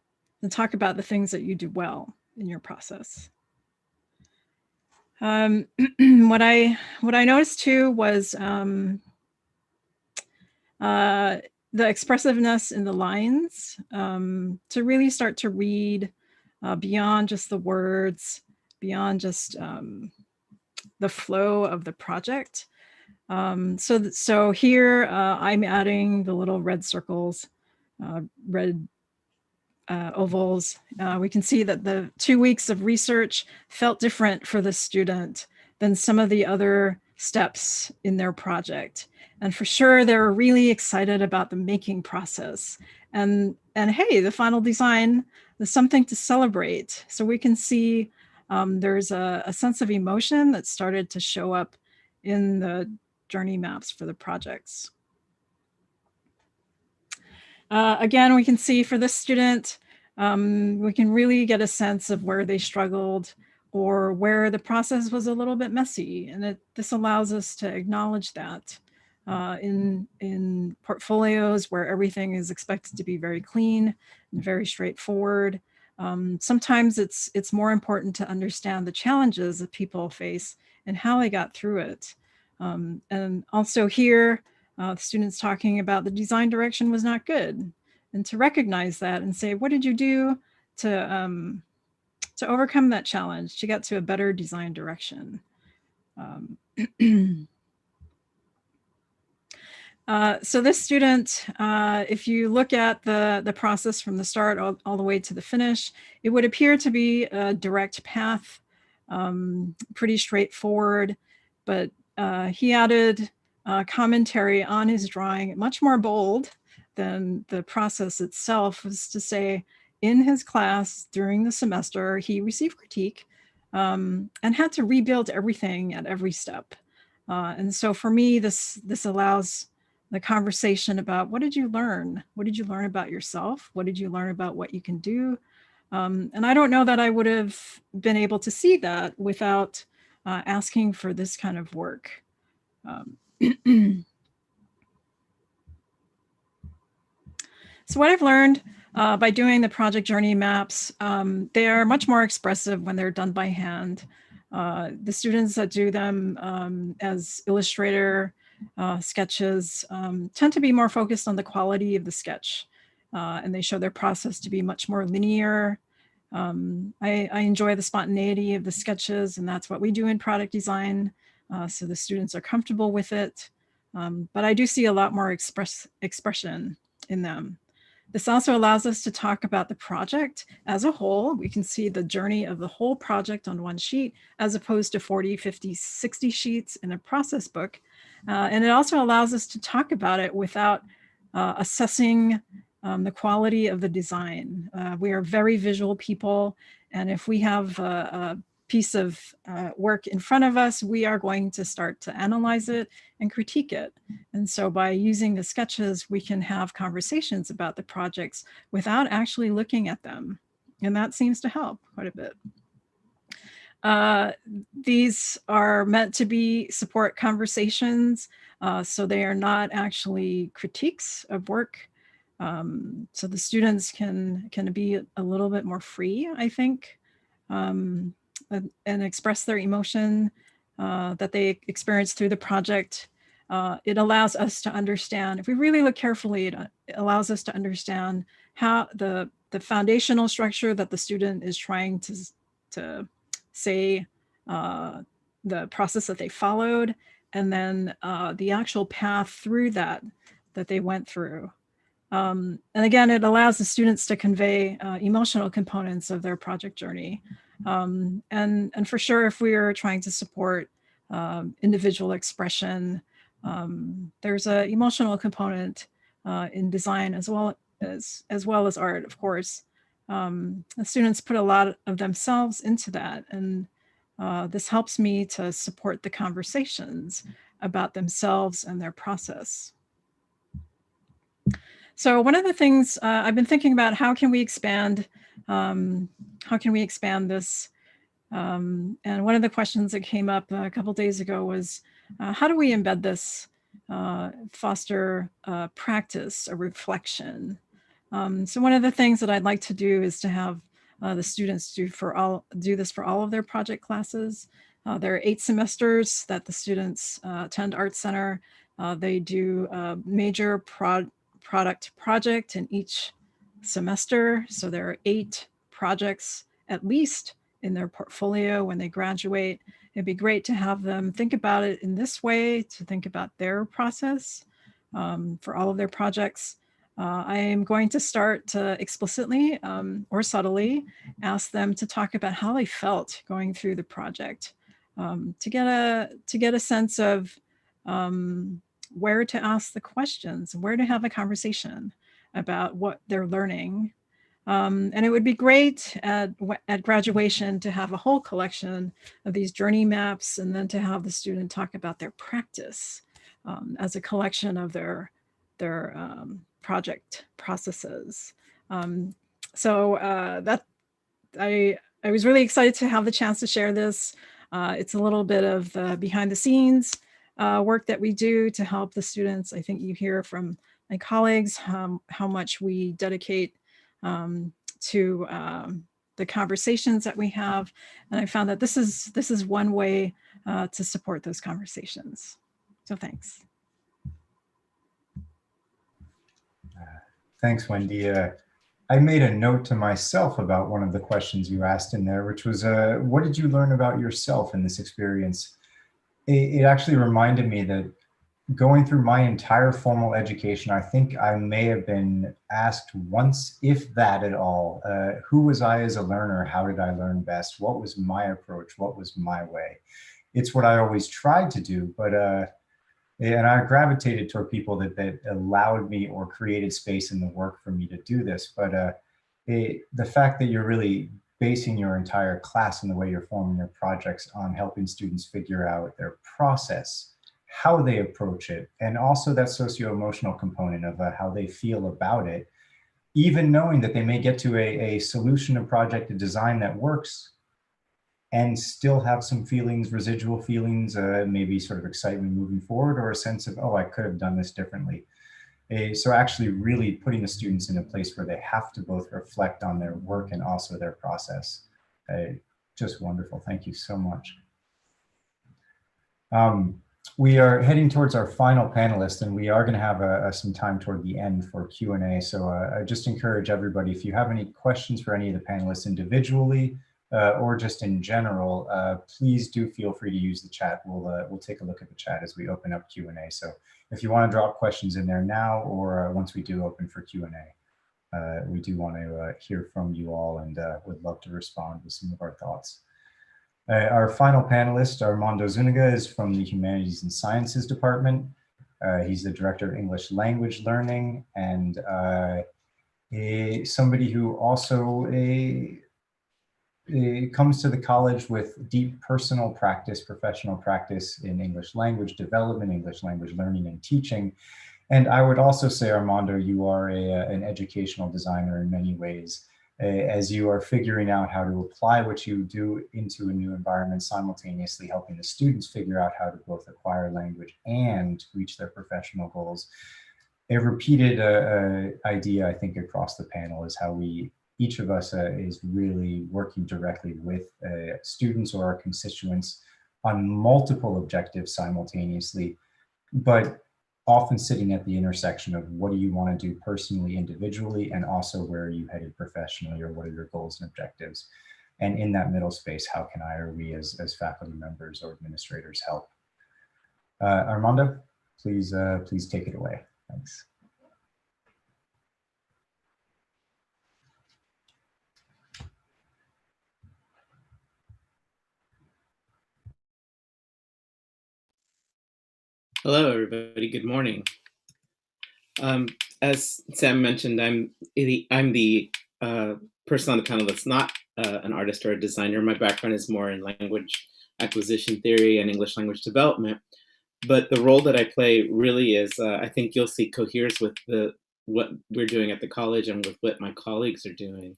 talk about the things that you do well in your process. What I noticed too was the expressiveness in the lines, to really start to read beyond just the words, beyond just the flow of the project. So here I'm adding the little red circles, red ovals. We can see that the 2 weeks of research felt different for the student than some of the other steps in their project. And for sure, they were really excited about the making process. And hey, the final design is something to celebrate. So we can see there's a sense of emotion that started to show up in the journey maps for the projects. Again, we can see for this student, we can really get a sense of where they struggled or where the process was a little bit messy. And this allows us to acknowledge that in portfolios where everything is expected to be very clean and very straightforward. Sometimes it's more important to understand the challenges that people face and how they got through it. And also here, the students talking about the design direction was not good, and to recognize that and say, what did you do to overcome that challenge, to get to a better design direction? So this student, if you look at the process from the start all the way to the finish, it would appear to be a direct path, pretty straightforward, but he added commentary on his drawing, much more bold than the process itself, was to say, in his class during the semester, he received critique and had to rebuild everything at every step. And so for me, this allows the conversation about, what did you learn? What did you learn about yourself? What did you learn about what you can do? And I don't know that I would have been able to see that without asking for this kind of work. So what I've learned by doing the project journey maps, they are much more expressive when they're done by hand. The students that do them as Illustrator sketches tend to be more focused on the quality of the sketch, and they show their process to be much more linear. I enjoy the spontaneity of the sketches, and that's what we do in product design. So the students are comfortable with it, but I do see a lot more expression in them. This also allows us to talk about the project as a whole. We can see the journey of the whole project on one sheet, as opposed to 40, 50, 60 sheets in a process book. And it also allows us to talk about it without assessing the quality of the design. We are very visual people, and if we have a piece of work in front of us, we are going to start to analyze it and critique it. And so by using the sketches, we can have conversations about the projects without actually looking at them. And that seems to help quite a bit. These are meant to be support conversations, so they are not actually critiques of work. So the students can be a little bit more free, I think, and express their emotion that they experience through the project. It allows us to understand, if we really look carefully, it allows us to understand how the foundational structure that the student is trying to say, the process that they followed, and then the actual path through that they went through. And again, it allows the students to convey emotional components of their project journey. And for sure, if we are trying to support individual expression, there's an emotional component in design as well as art, of course. The students put a lot of themselves into that, and this helps me to support the conversations about themselves and their process. So one of the things I've been thinking about, how can we expand this? And one of the questions that came up a couple days ago was, how do we embed this, foster practice, a reflection? So one of the things that I'd like to do is to have the students do this for all of their project classes. There are 8 semesters that the students attend Art Center. They do a major product project in each semester. So there are 8 projects at least in their portfolio when they graduate. It'd be great to have them think about it in this way, to think about their process for all of their projects. I am going to start to explicitly or subtly ask them to talk about how they felt going through the project, to get a sense of where to ask the questions, where to have a conversation about what they're learning. And it would be great at graduation to have a whole collection of these journey maps, and then to have the student talk about their practice as a collection of their project processes. So I was really excited to have the chance to share this. It's a little bit of the behind the scenes work that we do to help the students. I think you hear from my colleagues how much we dedicate to the conversations that we have. And I found that this is one way to support those conversations. So thanks. Thanks, Wendy. I made a note to myself about one of the questions you asked in there, which was, what did you learn about yourself in this experience? It actually reminded me that going through my entire formal education, I think I may have been asked once, if that at all, who was I as a learner? How did I learn best? What was my approach? What was my way? It's what I always tried to do, but and I gravitated toward people that allowed me or created space in the work for me to do this. But the fact that you're really basing your entire class and the way you're forming your projects on helping students figure out their process, how they approach it, and also that socio-emotional component of how they feel about it, even knowing that they may get to a solution, a project, a design that works, and still have some feelings, residual feelings, maybe sort of excitement moving forward, or a sense of, oh, I could have done this differently. So actually really putting the students in a place where they have to both reflect on their work and also their process. Just wonderful. Thank you so much. We are heading towards our final panelist, and we are going to have some time toward the end for Q&A. So I just encourage everybody, if you have any questions for any of the panelists individually, or just in general, please do feel free to use the chat. We'll take a look at the chat as we open up Q&A. So if you want to drop questions in there now, or once we do open for Q&A, we do want to hear from you all, and would love to respond with some of our thoughts. Our final panelist, Armando Zuniga, is from the Humanities and Sciences Department. He's the Director of English Language Learning, and somebody who also comes to the college with deep personal practice, professional practice in English language development, English language learning and teaching. And I would also say, Armando, you are an educational designer in many ways, as you are figuring out how to apply what you do into a new environment, simultaneously helping the students figure out how to both acquire language and reach their professional goals. A repeated idea, I think, across the panel is how each of us is really working directly with students or our constituents on multiple objectives simultaneously, but often sitting at the intersection of what do you want to do personally, individually, and also where are you headed professionally, or what are your goals and objectives? And in that middle space, how can I or we as faculty members or administrators help? Armando, please take it away. Thanks. Hello, everybody. Good morning. As Sam mentioned, I'm the person on the panel that's not an artist or a designer. My background is more in language acquisition theory and English language development. But the role that I play really is, I think you'll see, coheres with what we're doing at the college and with what my colleagues are doing.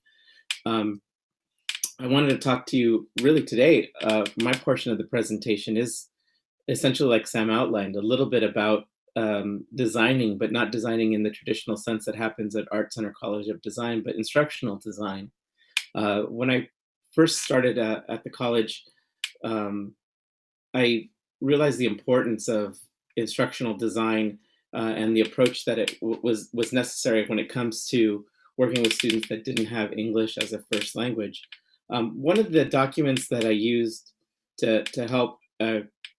I wanted to talk to you really today. My portion of the presentation is essentially, like Sam outlined, a little bit about designing, but not designing in the traditional sense that happens at Art Center College of Design, but instructional design. When I first started at the college, I realized the importance of instructional design and the approach that it was necessary when it comes to working with students that didn't have English as a first language. One of the documents that I used to help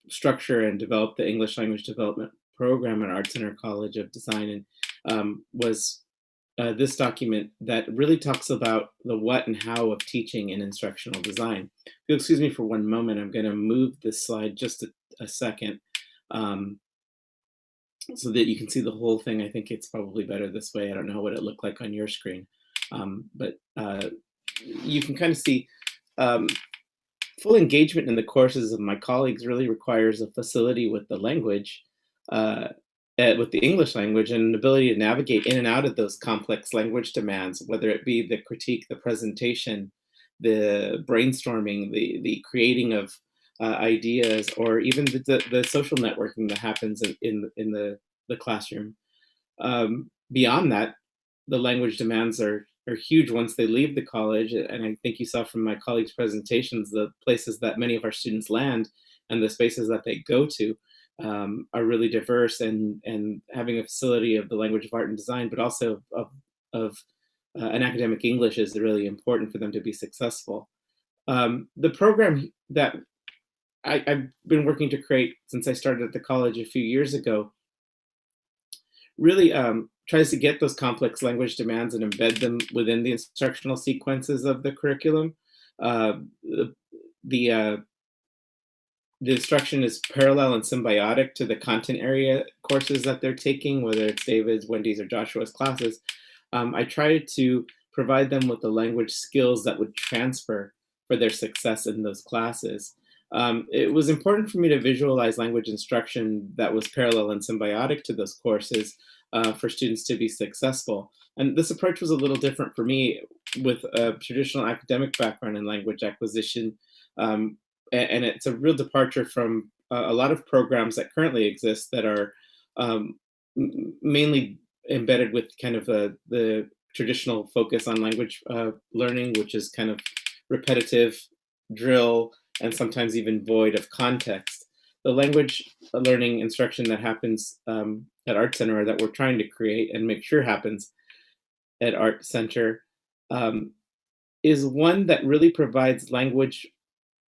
structure and develop the English language development program at Art Center College of Design was this document that really talks about the what and how of teaching in instructional design. If you'll excuse me for one moment, I'm going to move this slide just a second so that you can see the whole thing. I think it's probably better this way. I don't know what it looked like on your screen, but you can kind of see full engagement in the courses of my colleagues really requires a facility with the language, with the English language, and an ability to navigate in and out of those complex language demands, whether it be the critique, the presentation, the brainstorming, the creating of ideas, or even the social networking that happens in the classroom. Beyond that, the language demands are huge once they leave the college. And I think you saw from my colleagues' presentations, the places that many of our students land and the spaces that they go to are really diverse, and having a facility of the language of art and design, but also of an academic English is really important for them to be successful. The program that I've been working to create since I started at the college a few years ago really tries to get those complex language demands and embed them within the instructional sequences of the curriculum. The instruction is parallel and symbiotic to the content area courses that they're taking, whether it's David's, Wendy's, or Joshua's classes. I try to provide them with the language skills that would transfer for their success in those classes. It was important for me to visualize language instruction that was parallel and symbiotic to those courses for students to be successful. And this approach was a little different for me with a traditional academic background in language acquisition. And it's a real departure from a lot of programs that currently exist that are mainly embedded with kind of the traditional focus on language learning, which is kind of repetitive, drill, and sometimes even void of context. The language learning instruction that happens at Art Center, or that we're trying to create and make sure happens at Art Center, is one that really provides language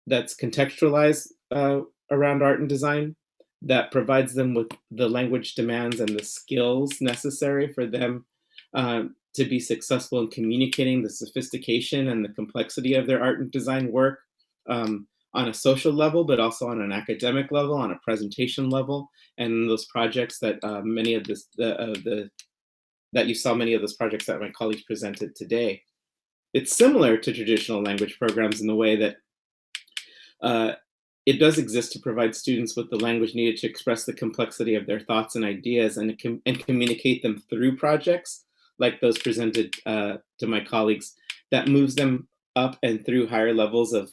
that's contextualized around art and design, that provides them with the language demands and the skills necessary for them to be successful in communicating the sophistication and the complexity of their art and design work on a social level, but also on an academic level, on a presentation level, and those projects that that you saw many of those projects that my colleagues presented today. It's similar to traditional language programs in the way that it does exist to provide students with the language needed to express the complexity of their thoughts and ideas and communicate them through projects like those presented to my colleagues, that moves them up and through higher levels of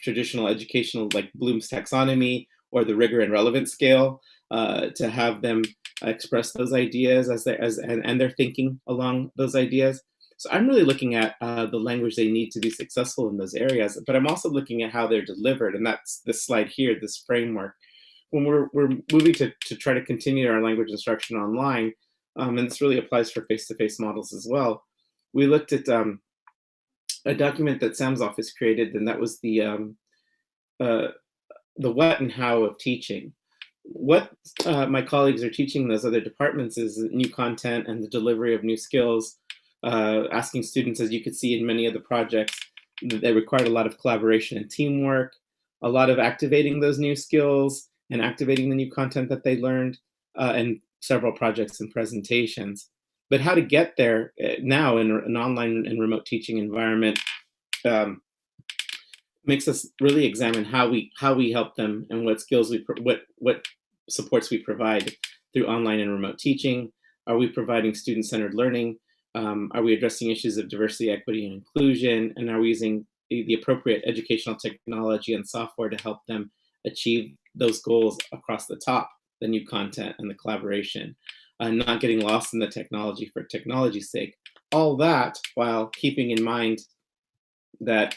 traditional educational, like Bloom's taxonomy or the rigor and relevance scale, to have them express those ideas and their thinking along those ideas. So I'm really looking at the language they need to be successful in those areas, but I'm also looking at how they're delivered. And that's this slide here, this framework. When we're moving to try to continue our language instruction online, and this really applies for face-to-face models as well, we looked at a document that Sam's office created, and that was the what and how of teaching. What my colleagues are teaching those other departments is new content and the delivery of new skills, asking students, as you could see in many of the projects, they required a lot of collaboration and teamwork, a lot of activating those new skills and activating the new content that they learned, and several projects and presentations. But how to get there now in an online and remote teaching environment makes us really examine how we help them and what skills what supports we provide through online and remote teaching. Are we providing student-centered learning? Are we addressing issues of diversity, equity, and inclusion? And are we using the appropriate educational technology and software to help them achieve those goals across the top, the new content and the collaboration, and not getting lost in the technology for technology's sake? All that while keeping in mind that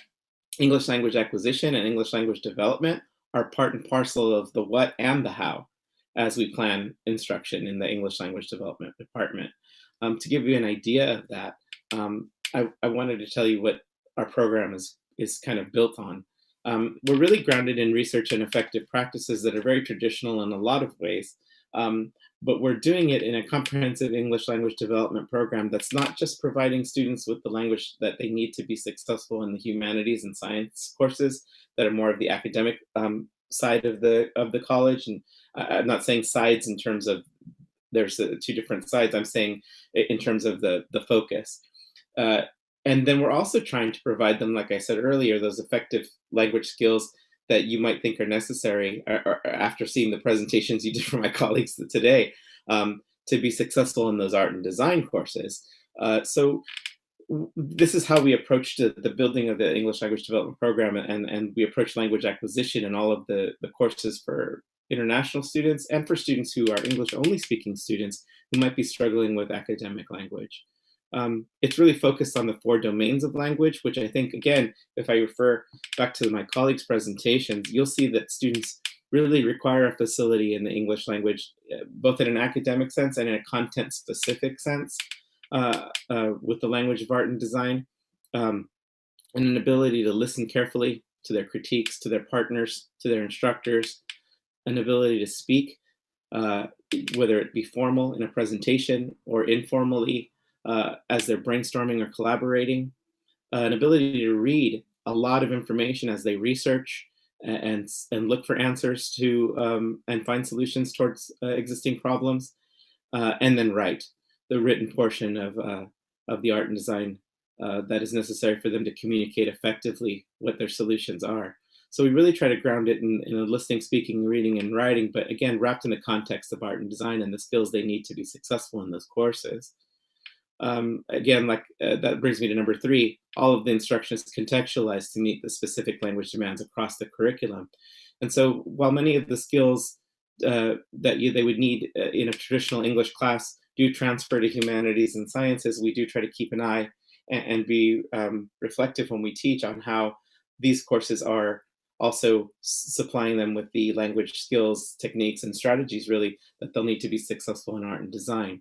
English language acquisition and English language development are part and parcel of the what and the how as we plan instruction in the English language development department. To give you an idea of that, I wanted to tell you what our program is kind of built on. We're really grounded in research and effective practices that are very traditional in a lot of ways, but we're doing it in a comprehensive English language development program that's not just providing students with the language that they need to be successful in the humanities and science courses that are more of the academic side of the college. And I'm not saying sides in terms of there's two different sides. I'm saying in terms of the focus. And then we're also trying to provide them, like I said earlier, those effective language skills that you might think are necessary or after seeing the presentations you did for my colleagues today to be successful in those art and design courses. So this is how we approached the building of the English language development program, and we approach language acquisition and all of the courses for international students and for students who are English only speaking students who might be struggling with academic language. It's really focused on the 4 domains of language, which I think, again, if I refer back to my colleagues' presentations, you'll see that students really require a facility in the English language, both in an academic sense and in a content-specific sense with the language of art and design, and an ability to listen carefully to their critiques, to their partners, to their instructors, an ability to speak, whether it be formal in a presentation or informally, as they're brainstorming or collaborating, an ability to read a lot of information as they research and look for answers to and find solutions towards existing problems, and then write the written portion of the art and design that is necessary for them to communicate effectively what their solutions are. So we really try to ground it in a listening, speaking, reading, and writing, but again, wrapped in the context of art and design and the skills they need to be successful in those courses. Again, that brings me to number 3. All of the instruction is contextualized to meet the specific language demands across the curriculum. And so while many of the skills that they would need in a traditional English class do transfer to humanities and sciences, we do try to keep an eye and be reflective when we teach on how these courses are also supplying them with the language skills, techniques, and strategies really that they'll need to be successful in art and design.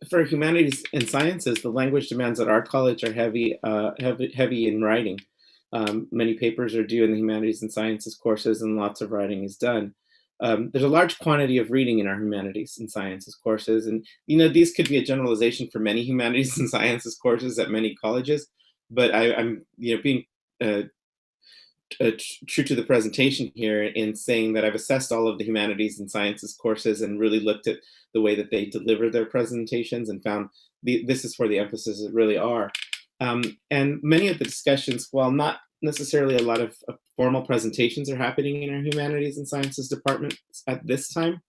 For humanities and sciences, the language demands at our college are heavy in writing. Many papers are due in the humanities and sciences courses, and lots of writing is done. There's a large quantity of reading in our humanities and sciences courses, and these could be a generalization for many humanities and sciences courses at many colleges. But I'm being true to the presentation here in saying that I've assessed all of the humanities and sciences courses and really looked at the way that they deliver their presentations and found this is where the emphasis really are. And many of the discussions, while not necessarily a lot of formal presentations are happening in our humanities and sciences departments at this time,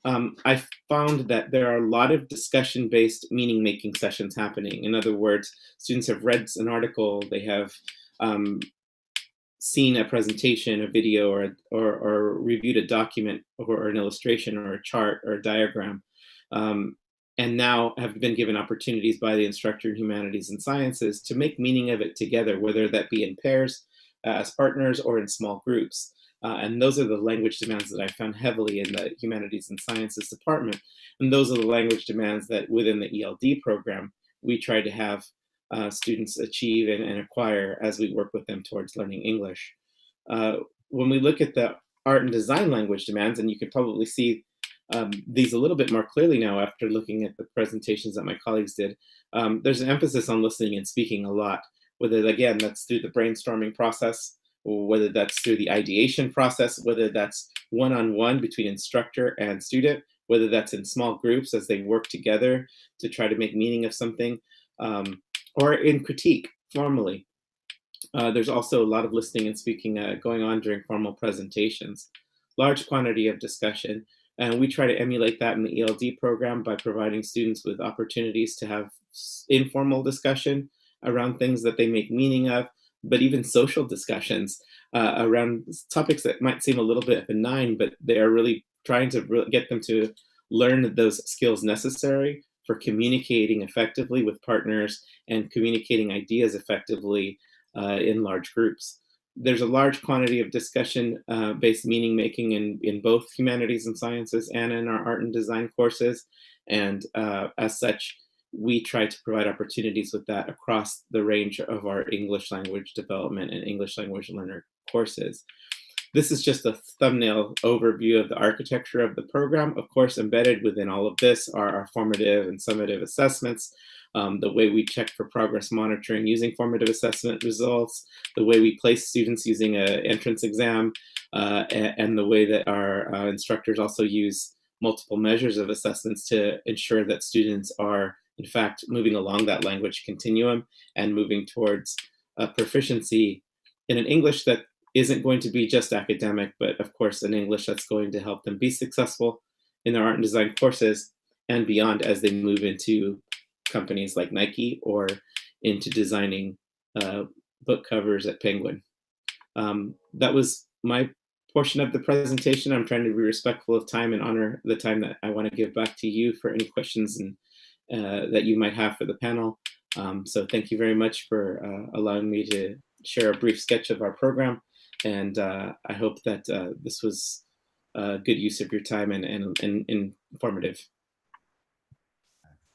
I found that there are a lot of discussion-based meaning-making sessions happening. In other words, students have read an article, they have seen a presentation, a video, or reviewed a document or an illustration or a chart or a diagram, and now have been given opportunities by the instructor in humanities and sciences to make meaning of it together, whether that be in pairs, as partners, or in small groups. And those are the language demands that I found heavily in the humanities and sciences department. And those are the language demands that within the ELD program, we try to have students achieve and acquire as we work with them towards learning English. When we look at the art and design language demands, and you can probably see these a little bit more clearly now after looking at the presentations that my colleagues did, there's an emphasis on listening and speaking a lot, whether again, that's through the brainstorming process, or whether that's through the ideation process, whether that's one-on-one between instructor and student, whether that's in small groups as they work together to try to make meaning of something, or in critique formally. There's also a lot of listening and speaking going on during formal presentations. Large quantity of discussion. And we try to emulate that in the ELD program by providing students with opportunities to have informal discussion around things that they make meaning of, but even social discussions around topics that might seem a little bit benign, but they are really trying to get them to learn those skills necessary for communicating effectively with partners and communicating ideas effectively in large groups. There's a large quantity of discussion-based meaning making in both humanities and sciences and in our art and design courses. And as such, we try to provide opportunities with that across the range of our English language development and English language learner courses. This is just a thumbnail overview of the architecture of the program. Of course, embedded within all of this are our formative and summative assessments, the way we check for progress monitoring using formative assessment results, the way we place students using an entrance exam, and the way that our instructors also use multiple measures of assessments to ensure that students are, in fact, moving along that language continuum and moving towards proficiency in an English that isn't going to be just academic, but of course an English that's going to help them be successful in their art and design courses and beyond as they move into companies like Nike or into designing book covers at Penguin. That was my portion of the presentation. I'm trying to be respectful of time and honor the time that I want to give back to you for any questions and that you might have for the panel. So thank you very much for allowing me to share a brief sketch of our program. And I hope that this was a good use of your time and informative.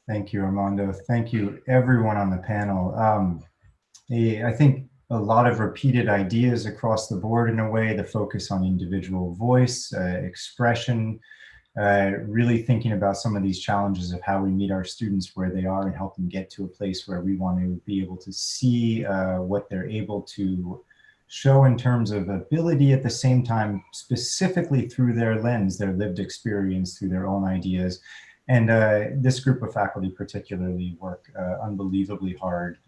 Thank you, Armando. Thank you, everyone on the panel. I think a lot of repeated ideas across the board in a way, the focus on individual voice, expression, really thinking about some of these challenges of how we meet our students where they are and help them get to a place where we want to be able to see what they're able to show in terms of ability, at the same time, specifically through their lens, their lived experience, through their own ideas. And this group of faculty particularly work unbelievably hard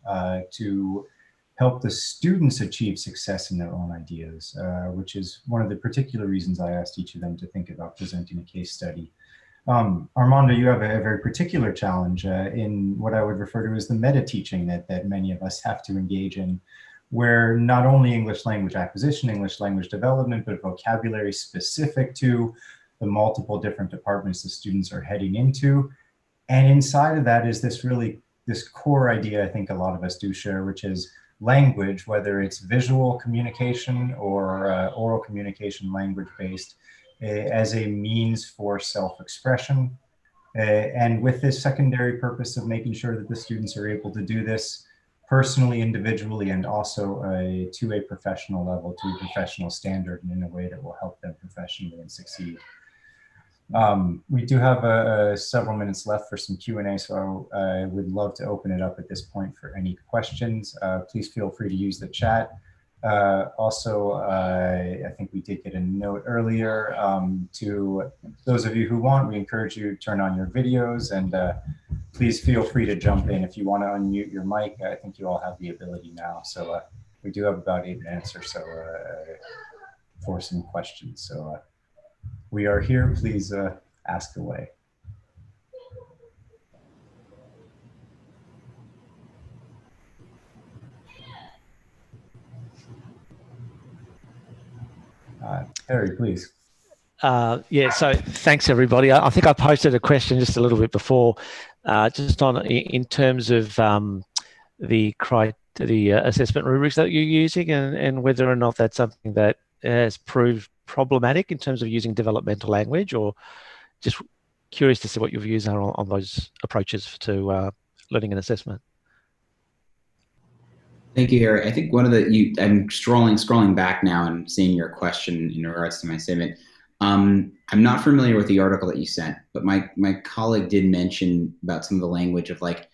to help the students achieve success in their own ideas, which is one of the particular reasons I asked each of them to think about presenting a case study. Armando, you have a very particular challenge in what I would refer to as the meta teaching that many of us have to engage in, where not only English language acquisition, English language development, but vocabulary specific to the multiple different departments the students are heading into. And inside of that is this core idea I think a lot of us do share, which is language, whether it's visual communication or oral communication, language-based, as a means for self-expression. And with this secondary purpose of making sure that the students are able to do this personally, individually, and also to a professional level, to a professional standard, and in a way that will help them professionally and succeed. We do have several minutes left for some Q&A, so I would love to open it up at this point for any questions. Please feel free to use the chat. Also, I think we did get a note earlier. To those of you who want, we encourage you to turn on your videos, and please feel free to jump in. If you want to unmute your mic, I think you all have the ability now. So we do have about 8 minutes or so for some questions. So we are here. Please ask away. Harry, please. Yeah, so thanks everybody. I think I posted a question just a little bit before, just on in terms of the assessment rubrics that you're using, and whether or not that's something that has proved problematic in terms of using developmental language, or just curious to see what your views are on those approaches to learning and assessment. Thank you, Harry. I think one of I'm scrolling back now and seeing your question in regards to my statement. I'm not familiar with the article that you sent, but my colleague did mention about some of the language of like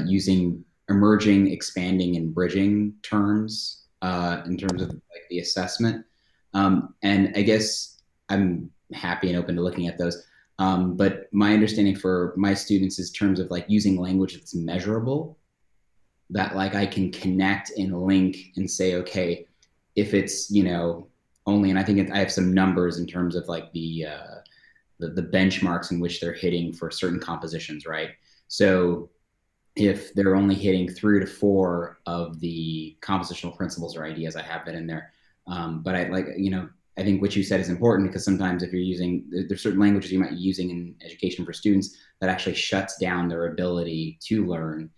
using emerging, expanding, and bridging terms in terms of like the assessment. And I guess I'm happy and open to looking at those. But my understanding for my students is terms of like using language that's measurable that like I can connect and link and say, okay, if it's, you know, only, and I think I have some numbers in terms of like the benchmarks in which they're hitting for certain compositions, right? So if they're only hitting 3 to 4 of the compositional principles or ideas, I have that in there. But I like, you know, I think what you said is important, because sometimes if you're using, there's certain languages you might be using in education for students that actually shuts down their ability to learn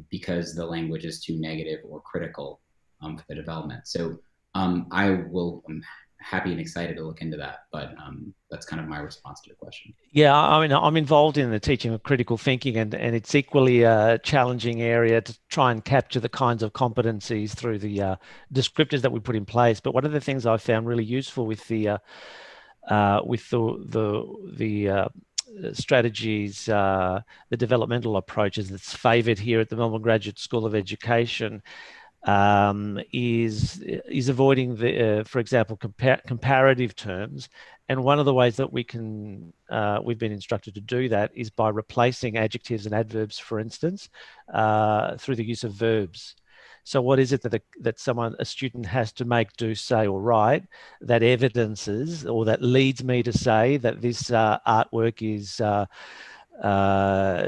because the language is too negative or critical for the development. So I'm happy and excited to look into that, but that's kind of my response to your question. Yeah, I mean, I'm involved in the teaching of critical thinking, and it's equally a challenging area to try and capture the kinds of competencies through the descriptors that we put in place. But one of the things I found really useful with the strategies, the developmental approaches that's favoured here at the Melbourne Graduate School of Education, is avoiding the, for example, comparative terms. And one of the ways that we can, we've been instructed to do that is by replacing adjectives and adverbs, for instance, through the use of verbs. So what is it that a student has to make, do, say, or write that evidences or that leads me to say that this artwork is,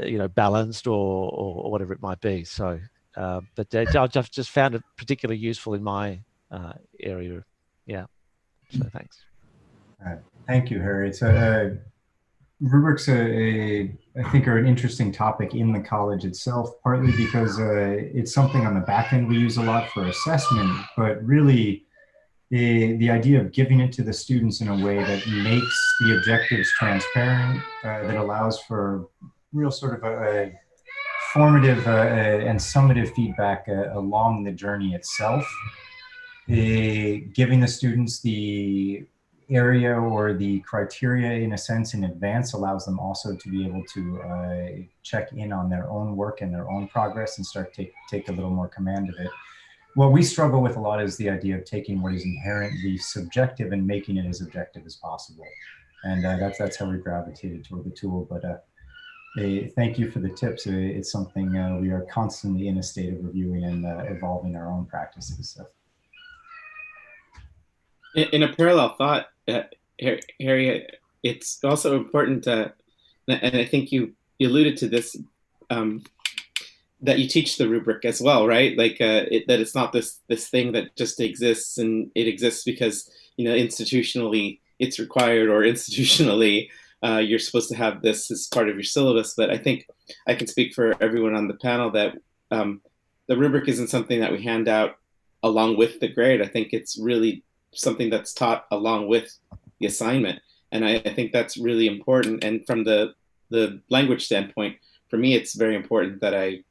you know, balanced or whatever it might be. So. But I've just found it particularly useful in my area. Yeah, so thanks. Thank you, Harry. It's rubrics, I think, are an interesting topic in the college itself, partly because it's something on the back end we use a lot for assessment, but really the idea of giving it to the students in a way that makes the objectives transparent, that allows for real sort of a formative and summative feedback along the journey itself, giving the students the area or the criteria in a sense in advance allows them also to be able to check in on their own work and their own progress and start to take a little more command of it. What we struggle with a lot is the idea of taking what is inherently subjective and making it as objective as possible. And that's how we gravitated toward the tool. But thank you for the tips. It's something we are constantly in a state of reviewing and evolving our own practices. So. In a parallel thought, Harry, it's also important, and I think you alluded to this, that you teach the rubric as well, right? Like that it's not this thing that just exists, and it exists because, you know, institutionally it's required, or institutionally you're supposed to have this as part of your syllabus. But I think I can speak for everyone on the panel that the rubric isn't something that we hand out along with the grade. I think it's really something that's taught along with the assignment. And I think that's really important. And from the language standpoint, for me, it's very important that I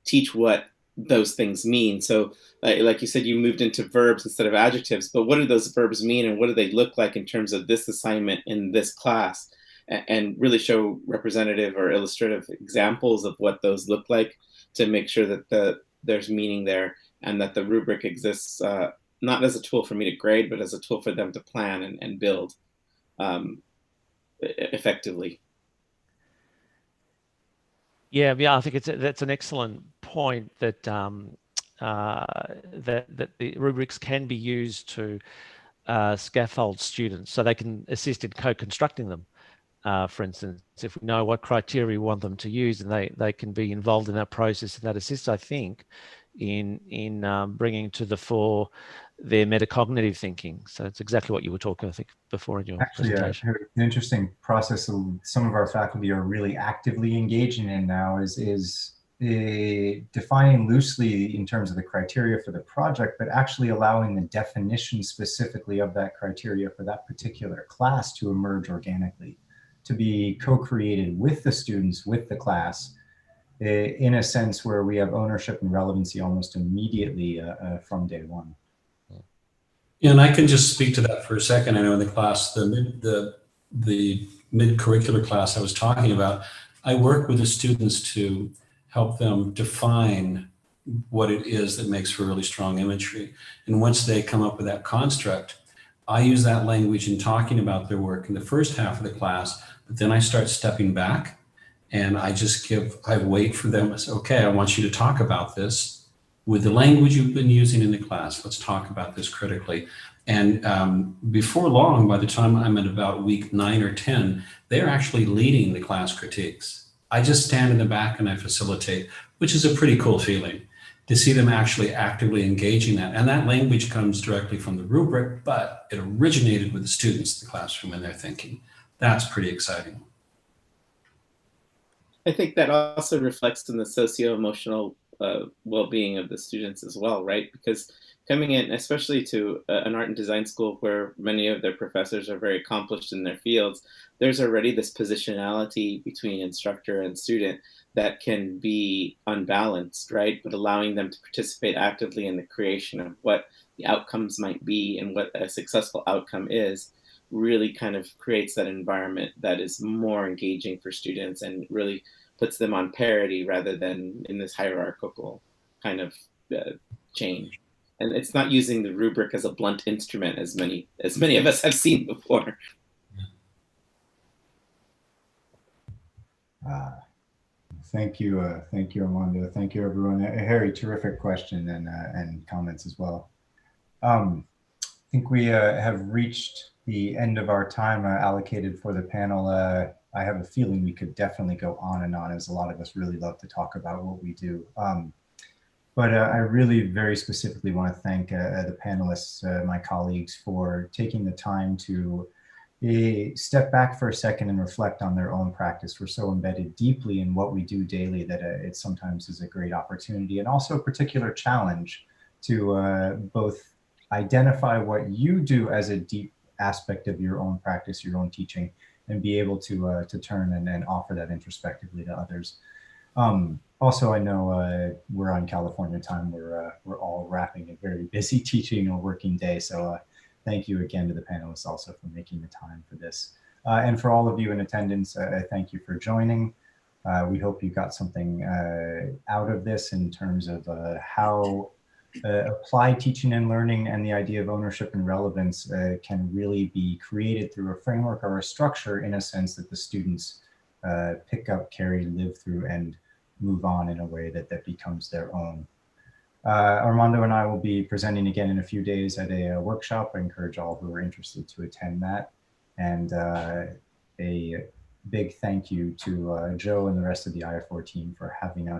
teach what those things mean. So like you said, you moved into verbs instead of adjectives, but what do those verbs mean, and what do they look like in terms of this assignment in this class, and really show representative or illustrative examples of what those look like to make sure that there's meaning there, and that the rubric exists not as a tool for me to grade, but as a tool for them to plan and build effectively. Yeah, I think that's an excellent point, that that the rubrics can be used to scaffold students so they can assist in co-constructing them. For instance, if we know what criteria we want them to use, and they can be involved in that process, and that assists, I think, in bringing to the fore their metacognitive thinking. So it's exactly what you were talking, I think, before in your presentation. An interesting process that some of our faculty are really actively engaging in now is defining loosely in terms of the criteria for the project, but actually allowing the definition specifically of that criteria for that particular class to emerge organically, to be co-created with the students, with the class, in a sense where we have ownership and relevancy almost immediately from day one. Yeah, and I can just speak to that for a second. I know in the class, the mid-curricular class I was talking about, I work with the students to help them define what it is that makes for really strong imagery. And once they come up with that construct, I use that language in talking about their work in the first half of the class, but then I start stepping back And I wait for them. I say, okay, I want you to talk about this with the language you've been using in the class. Let's talk about this critically. And before long, by the time I'm at about week 9 or 10, they're actually leading the class critiques. I just stand in the back and I facilitate, which is a pretty cool feeling to see them actually actively engaging that. And that language comes directly from the rubric, but it originated with the students in the classroom and their thinking. That's pretty exciting. I think that also reflects in the socio-emotional well-being of the students as well, right? Because coming in, especially to an art and design school where many of their professors are very accomplished in their fields, there's already this positionality between instructor and student that can be unbalanced, right? But allowing them to participate actively in the creation of what the outcomes might be and what a successful outcome is really kind of creates that environment that is more engaging for students and really puts them on parity rather than in this hierarchical kind of change. And it's not using the rubric as a blunt instrument as many of us have seen before. Thank you, Armando. Thank you, everyone. Harry, terrific question and comments as well. I think we have reached the end of our time allocated for the panel. I have a feeling we could definitely go on and on, as a lot of us really love to talk about what we do. But I really very specifically want to thank the panelists, my colleagues, for taking the time to step back for a second and reflect on their own practice. We're so embedded deeply in what we do daily that it sometimes is a great opportunity and also a particular challenge to both identify what you do as a deep aspect of your own practice, your own teaching, and be able to turn and offer that introspectively to others. Also, I know we're on California time. We're all wrapping a very busy teaching or working day. So thank you again to the panelists also for making the time for this. And for all of you in attendance, thank you for joining. We hope you got something out of this in terms of how applied teaching and learning and the idea of ownership and relevance can really be created through a framework or a structure, in a sense that the students pick up, carry, live through, and move on in a way that becomes their own. Armando and I will be presenting again in a few days at a workshop. I encourage all who are interested to attend that. And a big thank you to Joe and the rest of the IF4 team for having us